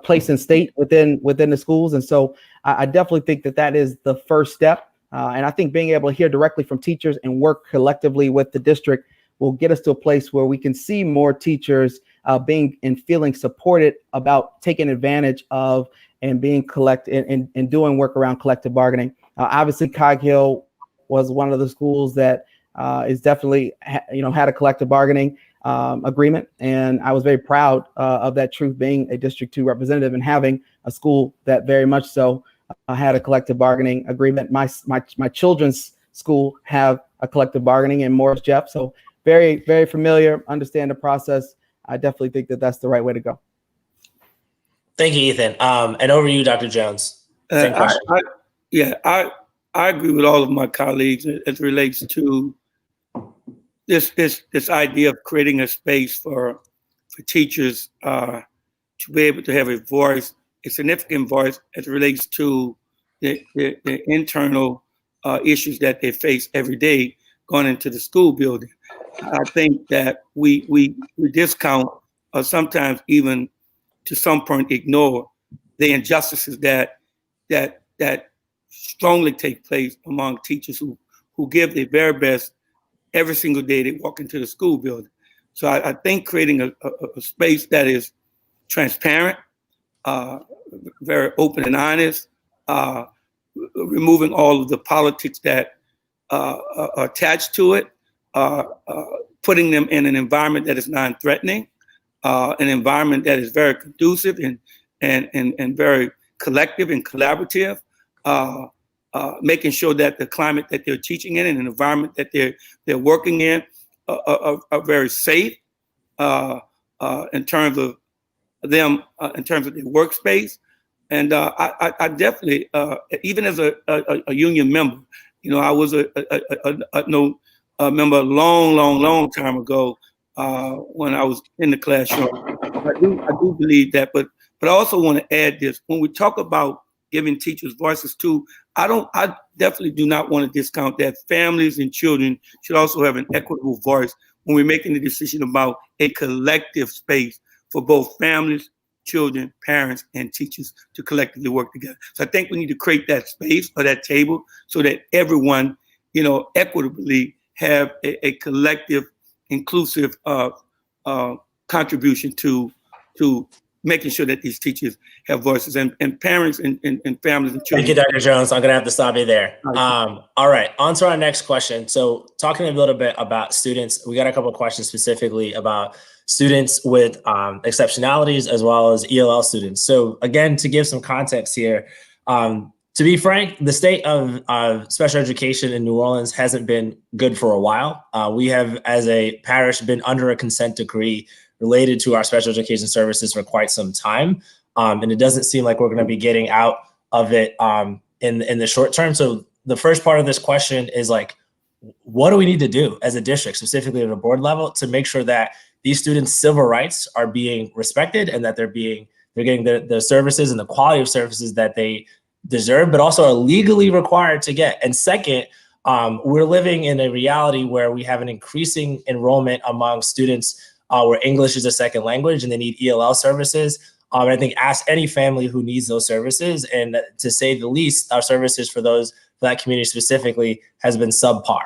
place in state within the schools. And so I definitely think that is the first step. And I think being able to hear directly from teachers and work collectively with the district will get us to a place where we can see more teachers being and feeling supported about taking advantage of and being and doing work around collective bargaining. Obviously, Cog Hill was one of the schools that is definitely had a collective bargaining agreement, and I was very proud of that truth, being a District 2 representative and having a school that very much so had a collective bargaining agreement. My children's school have a collective bargaining in Morris Jeff, so very, very familiar, understand the process. I definitely think that that's the right way to go. Thank you, Ethan. And over to you, Dr. Jones. Same question. I agree with all of my colleagues as it relates to this idea of creating a space for teachers to be able to have a voice, a significant voice, as it relates to the internal issues that they face every day going into the school building. I think that we discount or sometimes even to some point ignore the injustices that strongly take place among teachers who give their very best every single day they walk into the school building. So I think creating a space that is transparent, very open and honest, removing all of the politics that are attached to it, putting them in an environment that is non-threatening, an environment that is very conducive and very collective and collaborative, making sure that the climate that they're teaching in and an environment that they're working in are very safe in terms of them, in terms of their workspace. And I definitely, even as a union member, I was a member a long time ago when I was in the classroom. I do believe that, but I also want to add this: when we talk about giving teachers voices too, I definitely do not want to discount that families and children should also have an equitable voice when we're making the decision about a collective space for both families, children, parents, and teachers to collectively work together. So I think we need to create that space or that table so that everyone, equitably have a collective, inclusive contribution to making sure that these teachers have voices and parents and families and children. Thank you, Dr. Jones. I'm going to have to stop you there. All right, on to our next question. So talking a little bit about students, we got a couple of questions specifically about students with exceptionalities as well as ELL students. So again, to give some context here, to be frank, the state of special education in New Orleans hasn't been good for a while. We have, as a parish, been under a consent decree related to our special education services for quite some time. And it doesn't seem like we're going to be getting out of it in the short term. So the first part of this question is like, what do we need to do as a district, specifically at a board level, to make sure that these students' civil rights are being respected and that they're getting the services and the quality of services that they deserve, but also are legally required to get? And second, we're living in a reality where we have an increasing enrollment among students where English is a second language and they need ELL services. And I think ask any family who needs those services, and to say the least, our services for that community specifically has been subpar.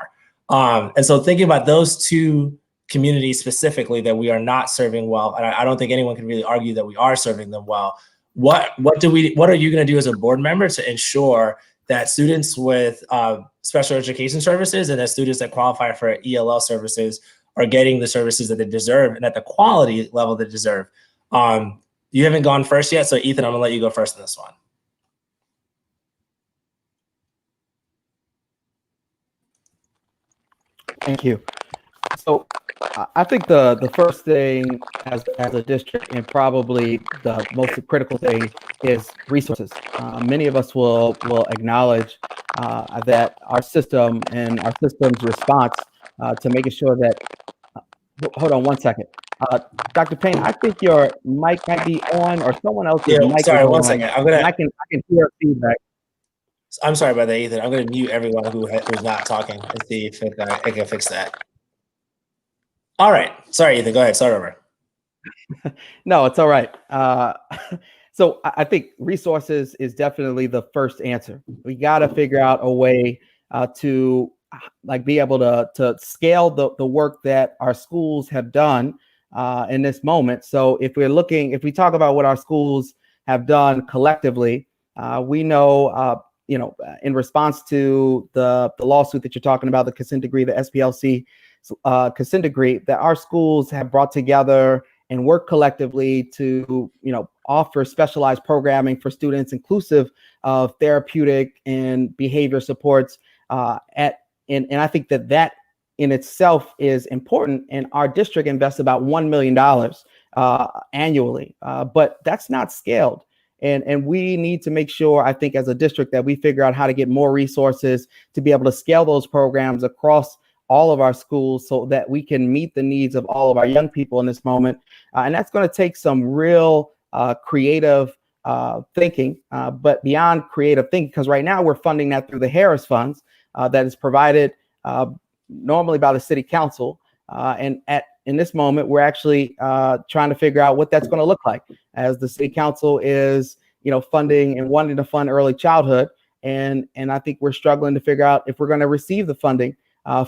And so thinking about those two communities specifically that we are not serving well, and I don't think anyone can really argue that we are serving them well. What are you going to do as a board member to ensure that students with special education services and that students that qualify for ELL services are getting the services that they deserve and at the quality level they deserve? You haven't gone first yet, so Ethan, I'm gonna let you go first in this one. Thank you. So I think the first thing as a district, and probably the most critical thing, is resources. Many of us will acknowledge that our system and our system's response to making sure that, hold on one second. Dr. Payne, I think your mic might be on, or someone else's mic sorry, is on. one second. I can hear feedback. I'm sorry about that, Ethan. I'm going to mute everyone who's not talking and see if I can fix that. All right. Sorry, Ethan. Go ahead. Start over. No, it's all right. So I think resources is definitely the first answer. We got to figure out a way to be able to scale the work that our schools have done in this moment. So if we talk about what our schools have done collectively, we know, in response to the lawsuit that you're talking about, the consent decree, the SPLC consent decree, that our schools have brought together and worked collectively to, offer specialized programming for students, inclusive of therapeutic and behavior supports. And I think that in itself is important. And our district invests about $1 million annually, but that's not scaled. And we need to make sure, I think, as a district, that we figure out how to get more resources to be able to scale those programs across all of our schools so that we can meet the needs of all of our young people in this moment. And that's going to take some real creative thinking, but beyond creative thinking, because right now we're funding that through the Harris funds that is provided normally by the city council. And in this moment, we're actually trying to figure out what that's going to look like, as the city council is, funding and wanting to fund early childhood. And I think we're struggling to figure out if we're going to receive the funding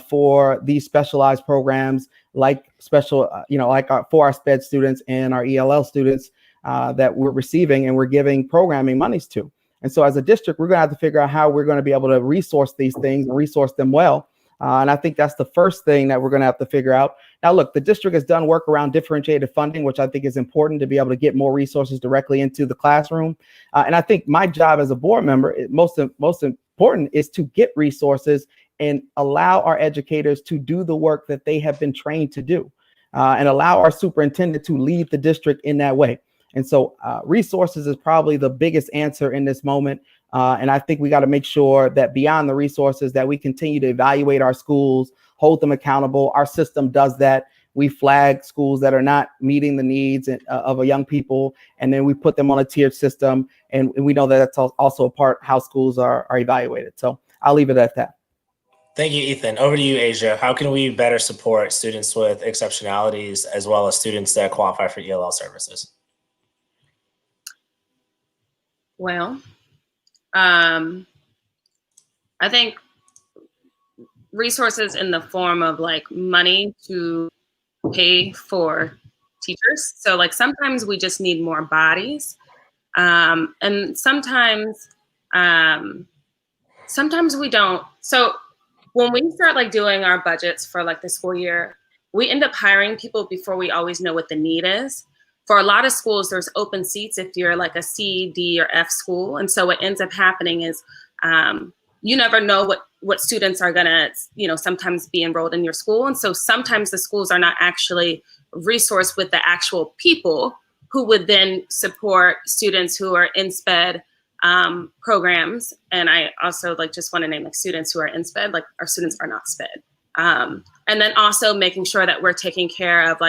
for these specialized programs, like for our SPED students and our ELL students that we're receiving and we're giving programming monies to. And so as a district, we're going to have to figure out how we're going to be able to resource these things and resource them well. And I think that's the first thing that we're going to have to figure out. Now, look, the district has done work around differentiated funding, which I think is important to be able to get more resources directly into the classroom. And I think my job as a board member, most important, is to get resources and allow our educators to do the work that they have been trained to do, and allow our superintendent to lead the district in that way. And so resources is probably the biggest answer in this moment. And I think we got to make sure that beyond the resources, that we continue to evaluate our schools, hold them accountable. Our system does that. We flag schools that are not meeting the needs of young people, and then we put them on a tiered system. And we know that that's also a part how schools are evaluated. So I'll leave it at that. Thank you, Ethan. Over to you, Asya. How can we better support students with exceptionalities as well as students that qualify for ELL services? Well, I think resources in the form of money to pay for teachers. So sometimes we just need more bodies. And sometimes we don't. So when we start doing our budgets for the school year, we end up hiring people before we always know what the need is. For a lot of schools, there's open seats if you're a C, D, or F school. And so what ends up happening is you never know what students are gonna, sometimes be enrolled in your school. And so sometimes the schools are not actually resourced with the actual people who would then support students who are in SPED programs. And I also just want to name students who are in SPED, our students are not SPED. And then also making sure that we're taking care of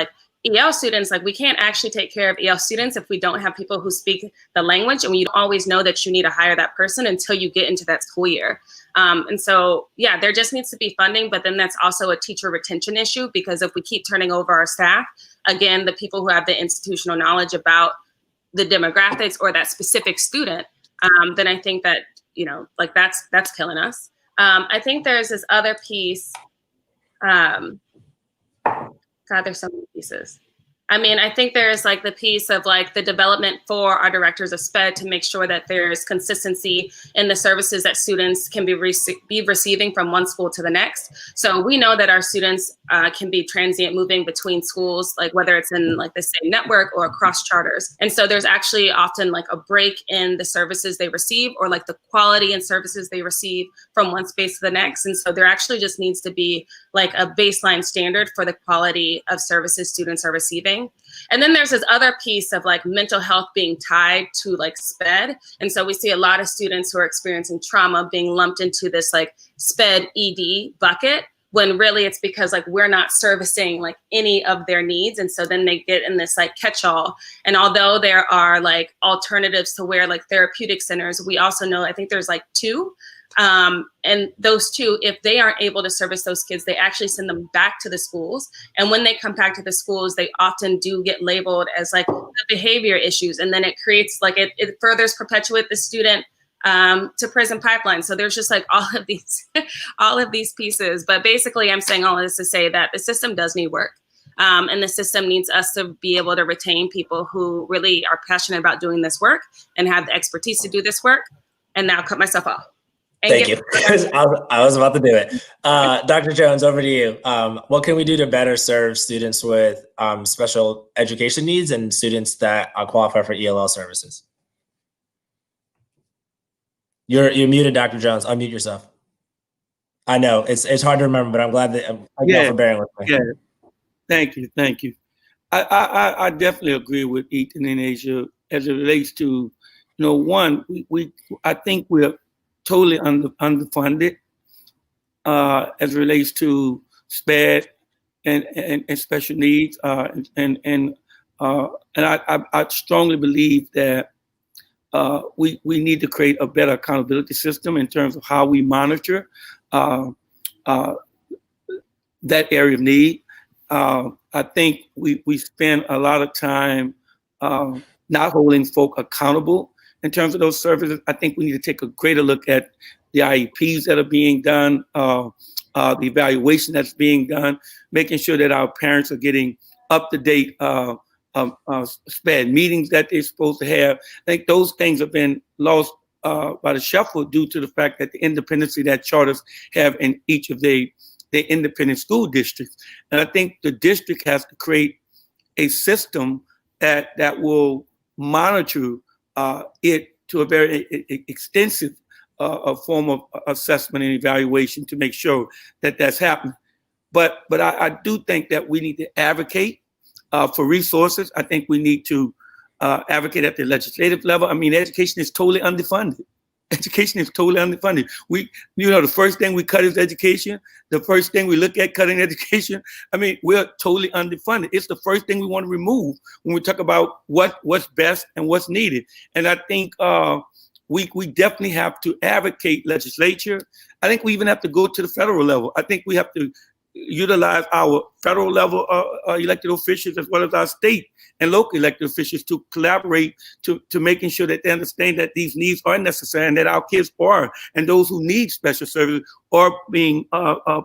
EL students. We can't actually take care of EL students if we don't have people who speak the language, and you don't always know that you need to hire that person until you get into that school year. And so, yeah, there just needs to be funding, but then that's also a teacher retention issue, because if we keep turning over our staff, again, the people who have the institutional knowledge about the demographics or that specific student, then I think that, you know, like that's killing us. I think there's this other piece. God, there's so many pieces. I mean, I think there's like the piece of like the development for our directors of SPED to make sure that there's consistency in the services that students can be receiving from one school to the next. So we know that our students can be transient moving between schools, like whether it's in like the same network or across charters. And so there's actually often like a break in the services they receive or like the quality and services they receive from one space to the next. And so there actually just needs to be like a baseline standard for the quality of services students are receiving. And then there's this other piece of like mental health being tied to like SPED. And so we see a lot of students who are experiencing trauma being lumped into this like SPED ED bucket, when really it's because like we're not servicing like any of their needs. And so then they get in this like catch-all. And although there are like alternatives to where like therapeutic centers, we also know, I think there's like 2. And those 2, if they aren't able to service those kids, they actually send them back to the schools. And when they come back to the schools, they often do get labeled as like the behavior issues. And then it creates like it furthers perpetuate the student to prison pipeline. So there's just like all of these pieces. But basically, I'm saying all of this to say that the system does need work. And the system needs us to be able to retain people who really are passionate about doing this work and have the expertise to do this work. And now cut myself off. Thank you. I was about to do it. Dr. Jones, over to you. What can we do to better serve students with special education needs and students that qualify for ELL services? You're muted, Dr. Jones. Unmute yourself. I know it's hard to remember, but I'm glad that you for bearing with me. Yeah. Thank you. I definitely agree with Ethan and Asya as it relates to, you know, one, I think we're totally underfunded as it relates to SPED and special needs, and I strongly believe that we need to create a better accountability system in terms of how we monitor that area of need. I think we spend a lot of time not holding folk accountable in terms of those services. I think we need to take a greater look at the IEPs that are being done, the evaluation that's being done, making sure that our parents are getting up-to-date SPED meetings that they're supposed to have. I think those things have been lost by the shuffle due to the fact that the independency that charters have in each of their independent school districts. And I think the district has to create a system that will monitor it to a very extensive form of assessment and evaluation to make sure that that's happening. But I do think that we need to advocate for resources. I think we need to advocate at the legislative level. I mean, education is totally underfunded. Education is totally underfunded. The first thing we cut is education. The first thing we look at cutting education. I mean, we're totally underfunded. It's the first thing we want to remove when we talk about what's best and what's needed. And I think we definitely have to advocate legislature. I think we even have to go to the federal level. I think we have to utilize our federal level elected officials as well as our state and local elected officials to collaborate to making sure that they understand that these needs are necessary and that our kids are, and those who need special services are being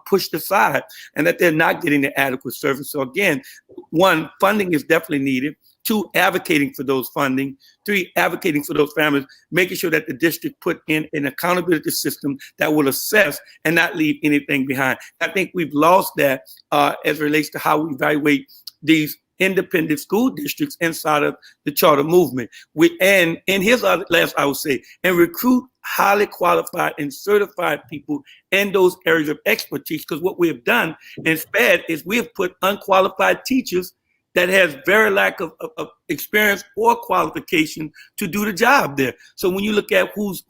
pushed aside and that they're not getting the adequate service. So again, 1, funding is definitely needed. 2, advocating for those funding. 3, advocating for those families, making sure that the district put in an accountability system that will assess and not leave anything behind. I think we've lost that as it relates to how we evaluate these independent school districts inside of the charter movement. And here's last I would say, and recruit highly qualified and certified people in those areas of expertise, because what we have done in SPED is we have put unqualified teachers that has very lack of experience or qualification to do the job there. So when you look at who's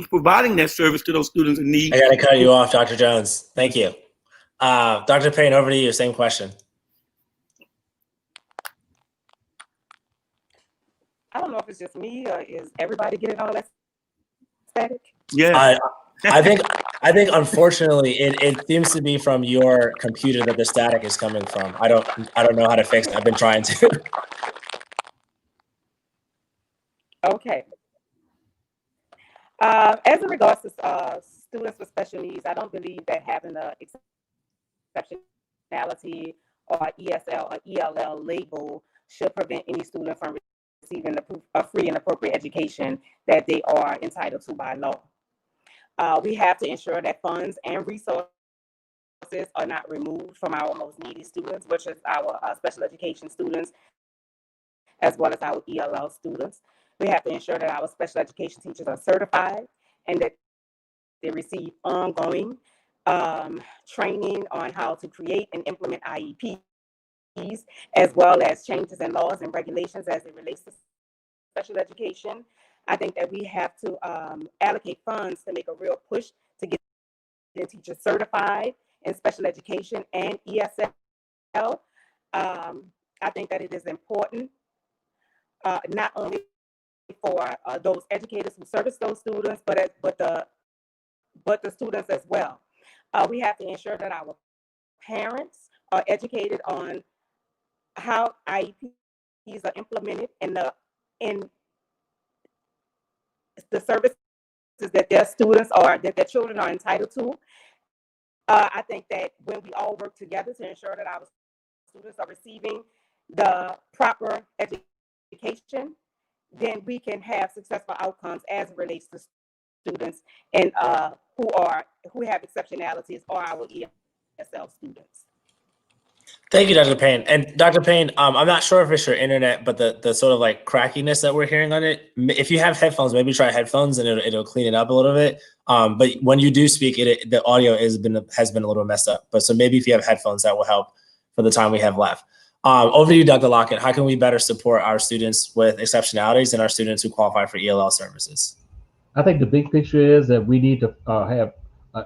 providing that service to those students in need. I got to cut you off, Dr. Jones. Thank you. Dr. Payne, over to you. Same question. I don't know if it's just me or is everybody getting all that static? Yeah. I think unfortunately it seems to be from your computer that the static is coming from. I don't know how to fix it. I've been trying to. Okay. As in regards to students with special needs, I don't believe that having a exceptionality or ESL or ELL label should prevent any student from receiving a free and appropriate education that they are entitled to by law. We have to ensure that funds and resources are not removed from our most needy students, which is our special education students, as well as our ELL students. We have to ensure that our special education teachers are certified and that they receive ongoing training on how to create and implement IEPs, as well as changes in laws and regulations as it relates to special education. I think that we have to allocate funds to make a real push to get teachers certified in special education and ESL. I think that it is important not only for those educators who service those students, but the students as well. We have to ensure that our parents are educated on how IEPs are implemented in the services that their students are that their children are entitled to. I think that when we all work together to ensure that our students are receiving the proper education, then we can have successful outcomes as it relates to students and who have exceptionalities or our ESL students. Thank you, Dr. Payne. And Dr. Payne, I'm not sure if it's your internet, but the sort of like crackiness that we're hearing on it, if you have headphones, maybe try headphones and it'll clean it up a little bit. But when you do speak, the audio has been a little messed up. But so maybe if you have headphones, that will help for the time we have left. Over to you, Dr. Lockett. How can we better support our students with exceptionalities and our students who qualify for ELL services? I think the big picture is that we need to have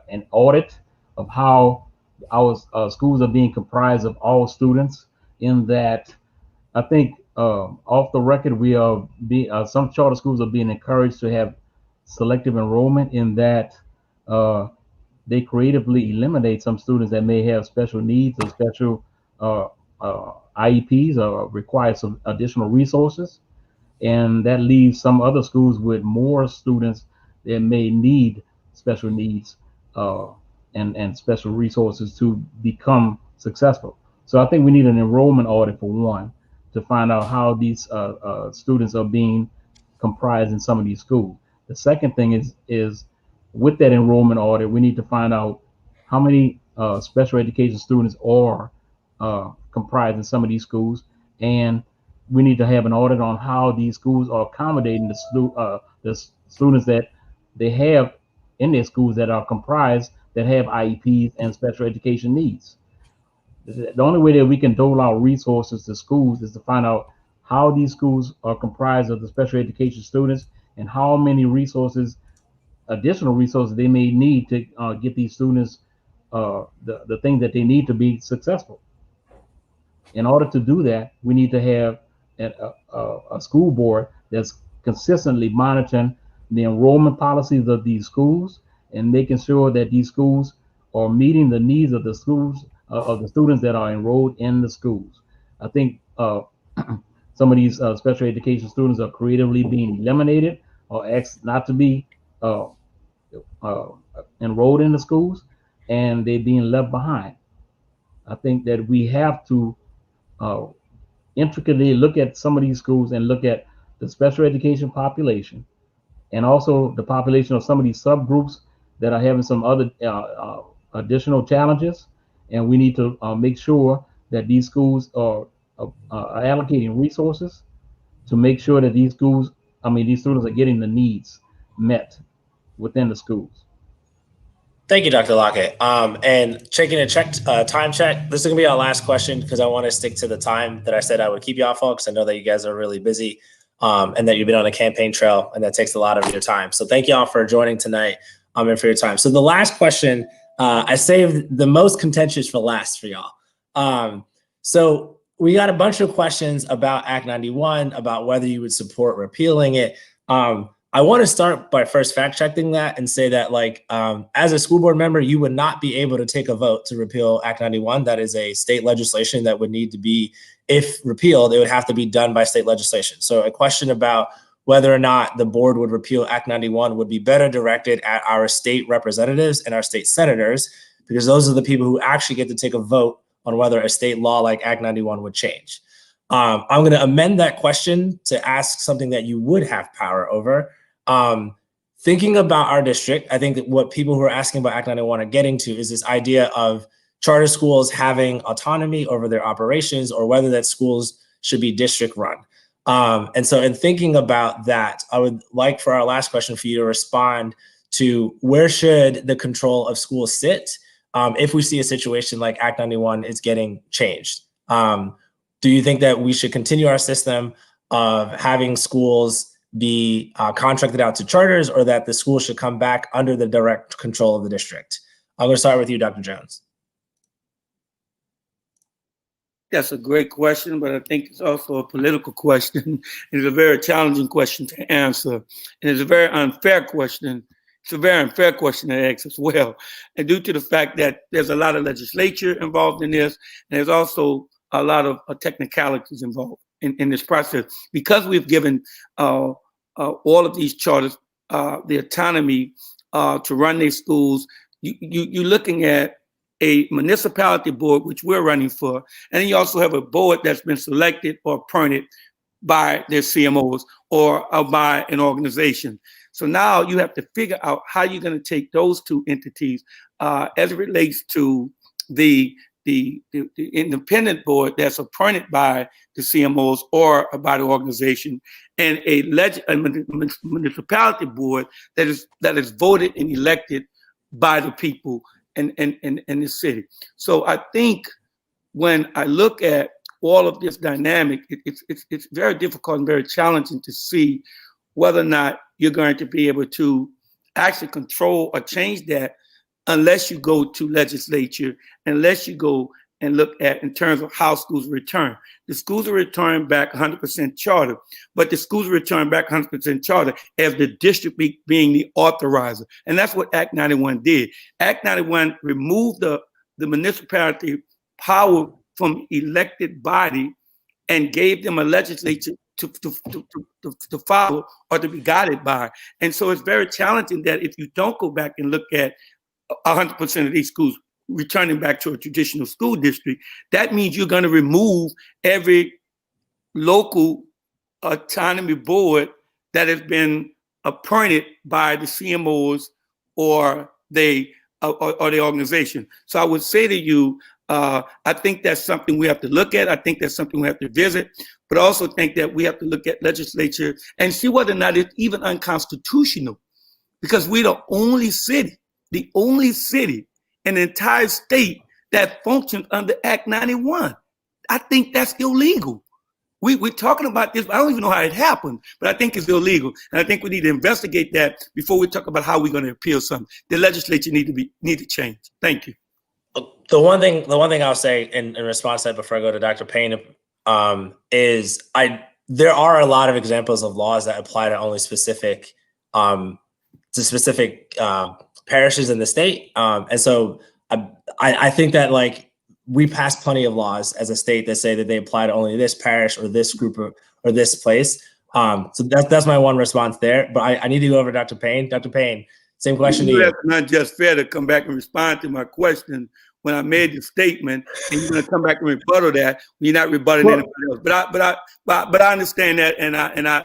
an audit of how our schools are being comprised of all students. In that, I think off the record, we are some charter schools are being encouraged to have selective enrollment. In that, they creatively eliminate some students that may have special needs or special IEPs or require some additional resources, and that leaves some other schools with more students that may need special needs and special resources to become successful. So I think we need an enrollment audit for one to find out how these students are being comprised in some of these schools. The second thing is with that enrollment audit, we need to find out how many special education students are comprised in some of these schools, and we need to have an audit on how these schools are accommodating the students that they have in their schools that are comprised that have IEPs and special education needs. The only way that we can dole out resources to schools is to find out how these schools are comprised of the special education students and how many additional resources they may need to get these students the things that they need to be successful. In order to do that, we need to have a school board that's consistently monitoring the enrollment policies of these schools and making sure that these schools are meeting the needs of the schools of the students that are enrolled in the schools. I think some of these special education students are creatively being eliminated or asked not to be enrolled in the schools, and they're being left behind. I think that we have to intricately look at some of these schools and look at the special education population and also the population of some of these subgroups that are having some other additional challenges. And we need to make sure that these schools are allocating resources to make sure that these students are getting the needs met within the schools. Thank you, Dr. Lockett. And checking a time check. This is gonna be our last question because I want to stick to the time that I said I would keep y'all folks. I know that you guys are really busy and that you've been on a campaign trail and that takes a lot of your time. So thank y'all for joining tonight and for your time. So the last question, I saved the most contentious for last for y'all. So we got a bunch of questions about Act 91, about whether you would support repealing it. I want to start by first fact checking that and say that as a school board member, you would not be able to take a vote to repeal Act 91. That is a state legislation that would need to be, if repealed, it would have to be done by state legislation. So a question about whether or not the board would repeal Act 91 would be better directed at our state representatives and our state senators, because those are the people who actually get to take a vote on whether a state law like Act 91 would change. I'm going to amend that question to ask something that you would have power over. Thinking about our district, I think that what people who are asking about Act 91 are getting to is this idea of charter schools having autonomy over their operations, or whether that schools should be district run. And so in thinking about that, I would like for our last question for you to respond to where should the control of schools sit if we see a situation like Act 91 is getting changed. Do you think that we should continue our system of having schools be contracted out to charters, or that the school should come back under the direct control of the district? I'm going to start with you, Dr. Jones. That's a great question, but I think it's also a political question. It's a very challenging question to answer. And it's a very unfair question. It's a very unfair question to ask as well. And due to the fact that there's a lot of legislature involved in this, and there's also a lot of technicalities involved in this process. Because we've given all of these charters the autonomy to run their schools, you're looking at a municipality board, which we're running for, and then you also have a board that's been selected or appointed by their CMOs or by an organization. So now you have to figure out how you're going to take those two entities as it relates to the independent board that's appointed by the CMOs or by the organization, and a municipality board that is voted and elected by the people in the city. So I think when I look at all of this dynamic, it's very difficult and very challenging to see whether or not you're going to be able to actually control or change that unless you go to legislature, unless you go and look at in terms of how schools return. The schools are returned back 100% charter, but the schools are returned back 100% charter as the district being the authorizer. And that's what Act 91 did. Act 91 removed the municipality power from elected body and gave them a legislature to follow or to be guided by. And so it's very challenging that if you don't go back and look at 100% of these schools returning back to a traditional school district, that means you're going to remove every local autonomy board that has been appointed by the CMOs or the organization. So I would say to you, I think that's something we have to look at. I think that's something we have to visit, but I also think that we have to look at legislature and see whether or not it's even unconstitutional, because we're the only city in the entire state that functions under Act 91. I think that's illegal. We're talking about this. I don't even know how it happened, but I think it's illegal. And I think we need to investigate that before we talk about how we're going to appeal something. The legislature need to change. Thank you. The one thing I'll say in response to that before I go to Dr. Payne is there are a lot of examples of laws that apply to only specific parishes in the state. And so I think that like we pass plenty of laws as a state that say that they apply to only this parish or this group or this place. So that's my one response there. But I need to go over to Dr. Payne. Dr. Payne, same question to you. It's not just fair to come back and respond to my question when I made the statement, and you're going to come back and rebuttal that when you're not rebutting anybody else. But I understand that, and I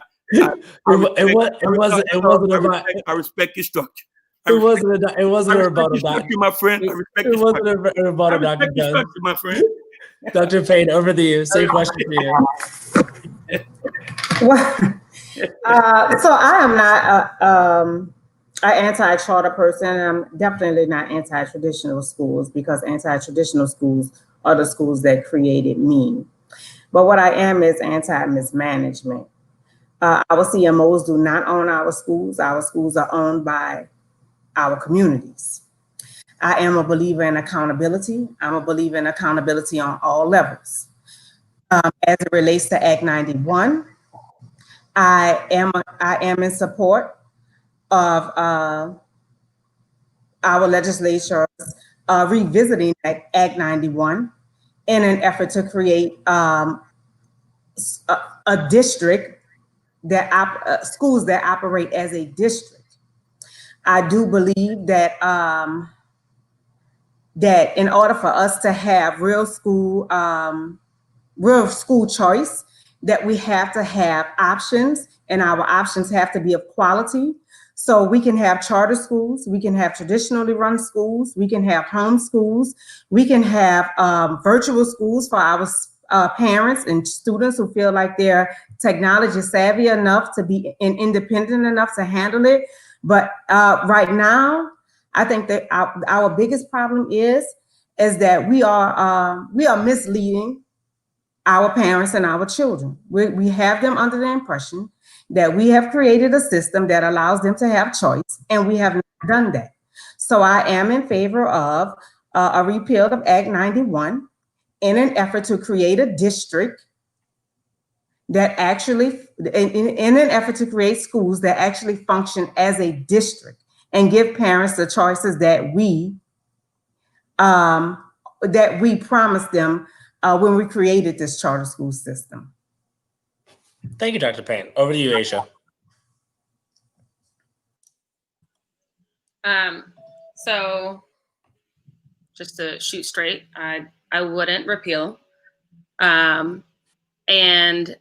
respect your structure. It wasn't a rebuttal, my friend. I respect it wasn't a rebuttal, Dr. Jones. My friend. Dr. Payne, over to you. Same question for you. Well, so I am not an anti-charter person. I'm definitely not anti-traditional schools, because anti-traditional schools are the schools that created me. But what I am is anti-mismanagement. Our CMOs do not own our schools. Our schools are owned by our communities. I am a believer in accountability. I'm a believer in accountability on all levels. As it relates to Act 91, I am in support of our legislatures revisiting Act 91 in an effort to create a district schools that operate as a district. I do believe that that in order for us to have real school choice, that we have to have options, and our options have to be of quality. So we can have charter schools, we can have traditionally run schools, we can have home schools, we can have virtual schools for our parents and students who feel like they're technology savvy enough to be independent enough to handle it. But right now, I think that our biggest problem is that we are misleading our parents and our children. We have them under the impression that we have created a system that allows them to have choice, and we have not done that. So I am in favor of a repeal of Act 91 in an effort to create a district that actually, in an effort to create schools that actually function as a district and give parents the choices that we promised them when we created this charter school system. Thank you, Dr. Payne. Over to you, Asya. So just to shoot straight, I wouldn't repeal. And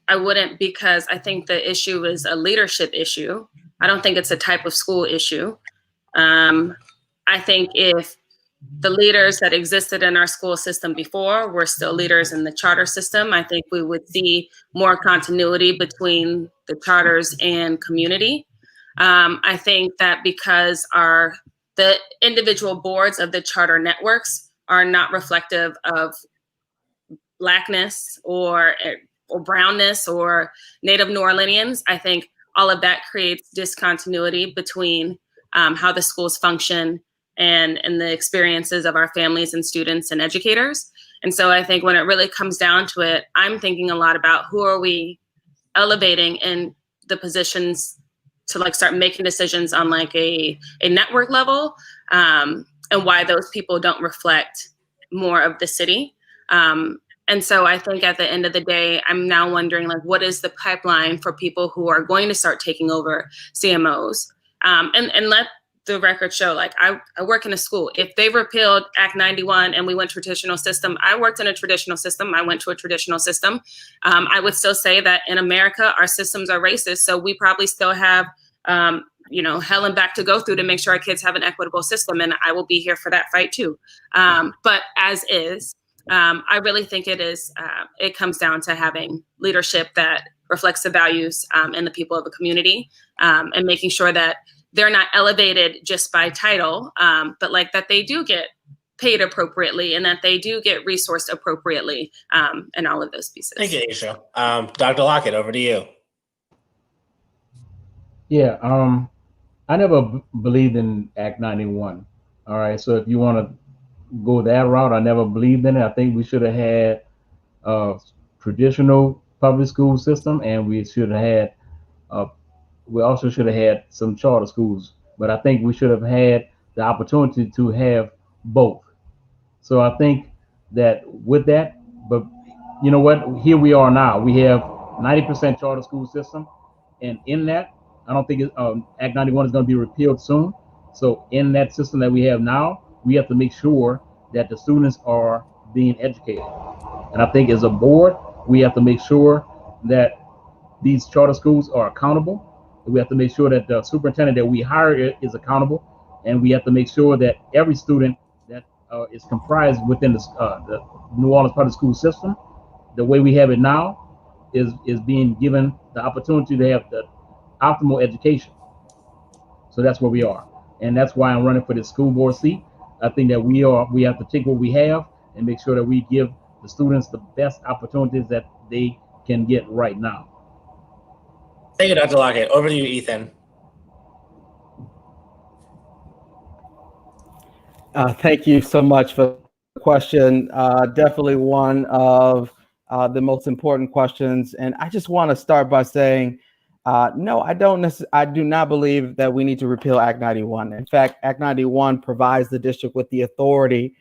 I wouldn't because I think the issue is a leadership issue. I don't think it's a type of school issue. I think if the leaders that existed in our school system before were still leaders in the charter system, I think we would see more continuity between the charters and community. I think that because the individual boards of the charter networks are not reflective of Blackness or brownness or Native New Orleanians, I think all of that creates discontinuity between how the schools function and the experiences of our families and students and educators. And so I think when it really comes down to it, I'm thinking a lot about who are we elevating in the positions to like start making decisions on like a network level, and why those people don't reflect more of the city. And so I think at the end of the day, I'm now wondering like, what is the pipeline for people who are going to start taking over CMOs? And let the record show, like I work in a school. If they repealed Act 91 and we went to a traditional system, I worked in a traditional system. I went to a traditional system. I would still say that in America, our systems are racist. So we probably still have, hell and back to go through to make sure our kids have an equitable system. And I will be here for that fight too. But as is, I really think it comes down to having leadership that reflects the values and the people of a community, and making sure that they're not elevated just by title, but like that they do get paid appropriately and that they do get resourced appropriately, and all of those pieces. Thank you, Asya. Dr. Lockett, over to you. Yeah, I never believed in Act 91. All right, so if you want to go that route, I never believed in it. I think we should have had a traditional public school system, and we should have had we also should have had some charter schools, but I think we should have had the opportunity to have both. So I think that with that, but you know what, here we are now, we have 90% charter school system, and in that, I don't think Act 91 is going to be repealed soon. So in that system that we have now, we have to make sure that the students are being educated. And I think as a board, we have to make sure that these charter schools are accountable. We have to make sure that the superintendent that we hire is accountable, and we have to make sure that every student that is comprised within the New Orleans public school system, the way we have it now, is being given the opportunity to have the optimal education. So that's where we are, and that's why I'm running for this school board seat. I think that we have to take what we have and make sure that we give the students the best opportunities that they can get right now. Thank you, Dr. Lockett. Over to you, Ethan. Thank you so much for the question. Definitely one of the most important questions. And I just want to start by saying, no, I do not believe that we need to repeal Act 91. In fact, Act 91 provides the district with the authority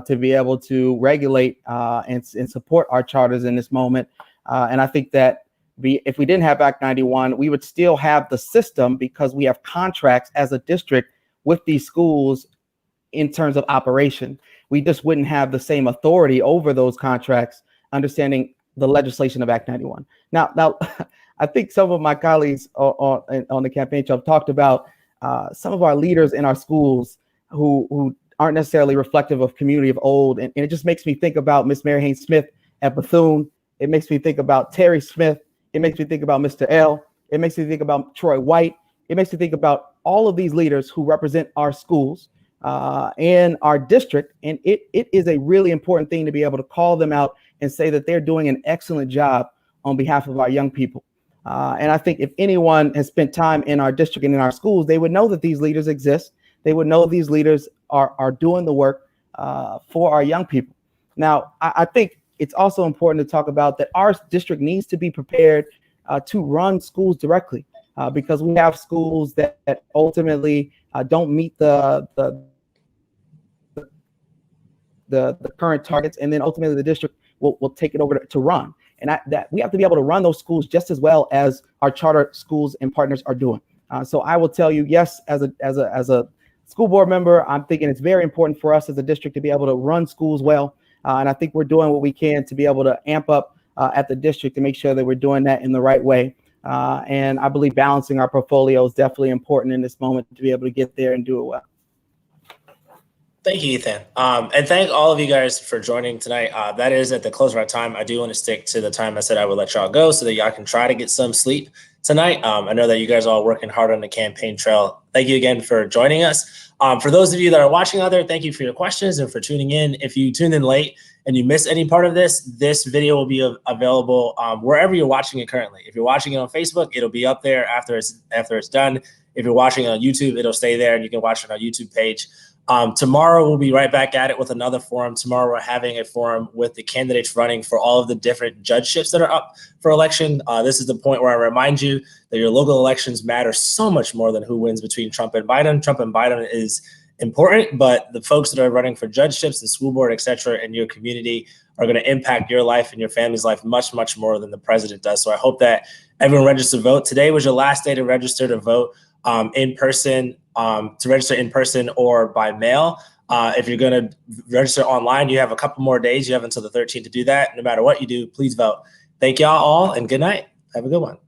to be able to regulate and support our charters in this moment. And I think that If we didn't have Act 91, we would still have the system because we have contracts as a district with these schools in terms of operation. We just wouldn't have the same authority over those contracts, understanding the legislation of Act 91. Now, I think some of my colleagues on the campaign trail talked about some of our leaders in our schools who aren't necessarily reflective of community of old. And it just makes me think about Miss Mary Haynes Smith at Bethune. It makes me think about Terry Smith. It makes me think about Mr. L. It makes me think about Troy White. It makes me think about all of these leaders who represent our schools and our district. And it is a really important thing to be able to call them out and say that they're doing an excellent job on behalf of our young people. And I think if anyone has spent time in our district and in our schools, they would know that these leaders exist. They would know these leaders are doing the work for our young people. Now, I think it's also important to talk about that our district needs to be prepared to run schools directly because we have schools that ultimately don't meet the current targets, and then ultimately the district will take it over to run. And that we have to be able to run those schools just as well as our charter schools and partners are doing. So I will tell you, yes, as a school board member, I'm thinking it's very important for us as a district to be able to run schools well. And I think we're doing what we can to be able to amp up at the district to make sure that we're doing that in the right way. And I believe balancing our portfolio is definitely important in this moment to be able to get there and do it well. Thank you, Ethan. And thank all of you guys for joining tonight. That is at the close of our time. I do want to stick to the time I said I would let y'all go so that y'all can try to get some sleep tonight. I know that you guys are all working hard on the campaign trail. Thank you again for joining us. For those of you that are watching out there, thank you for your questions and for tuning in. If you tuned in late and you missed any part of this video will be available wherever you're watching it currently. If you're watching it on Facebook, it'll be up there after it's done. If you're watching it on YouTube, it'll stay there and you can watch it on our YouTube page. Tomorrow, we'll be right back at it with another forum. Tomorrow, we're having a forum with the candidates running for all of the different judgeships that are up for election. This is the point where I remind you that your local elections matter so much more than who wins between Trump and Biden. Trump and Biden is important, but the folks that are running for judgeships and school board, et cetera, in your community are going to impact your life and your family's life much, much more than the president does. So I hope that everyone registers to vote. Today was your last day to register to vote in person. To register in person or by mail. If you're going to register online, you have a couple more days. You have until the 13th to do that. No matter what you do, please vote. Thank y'all all and good night. Have a good one.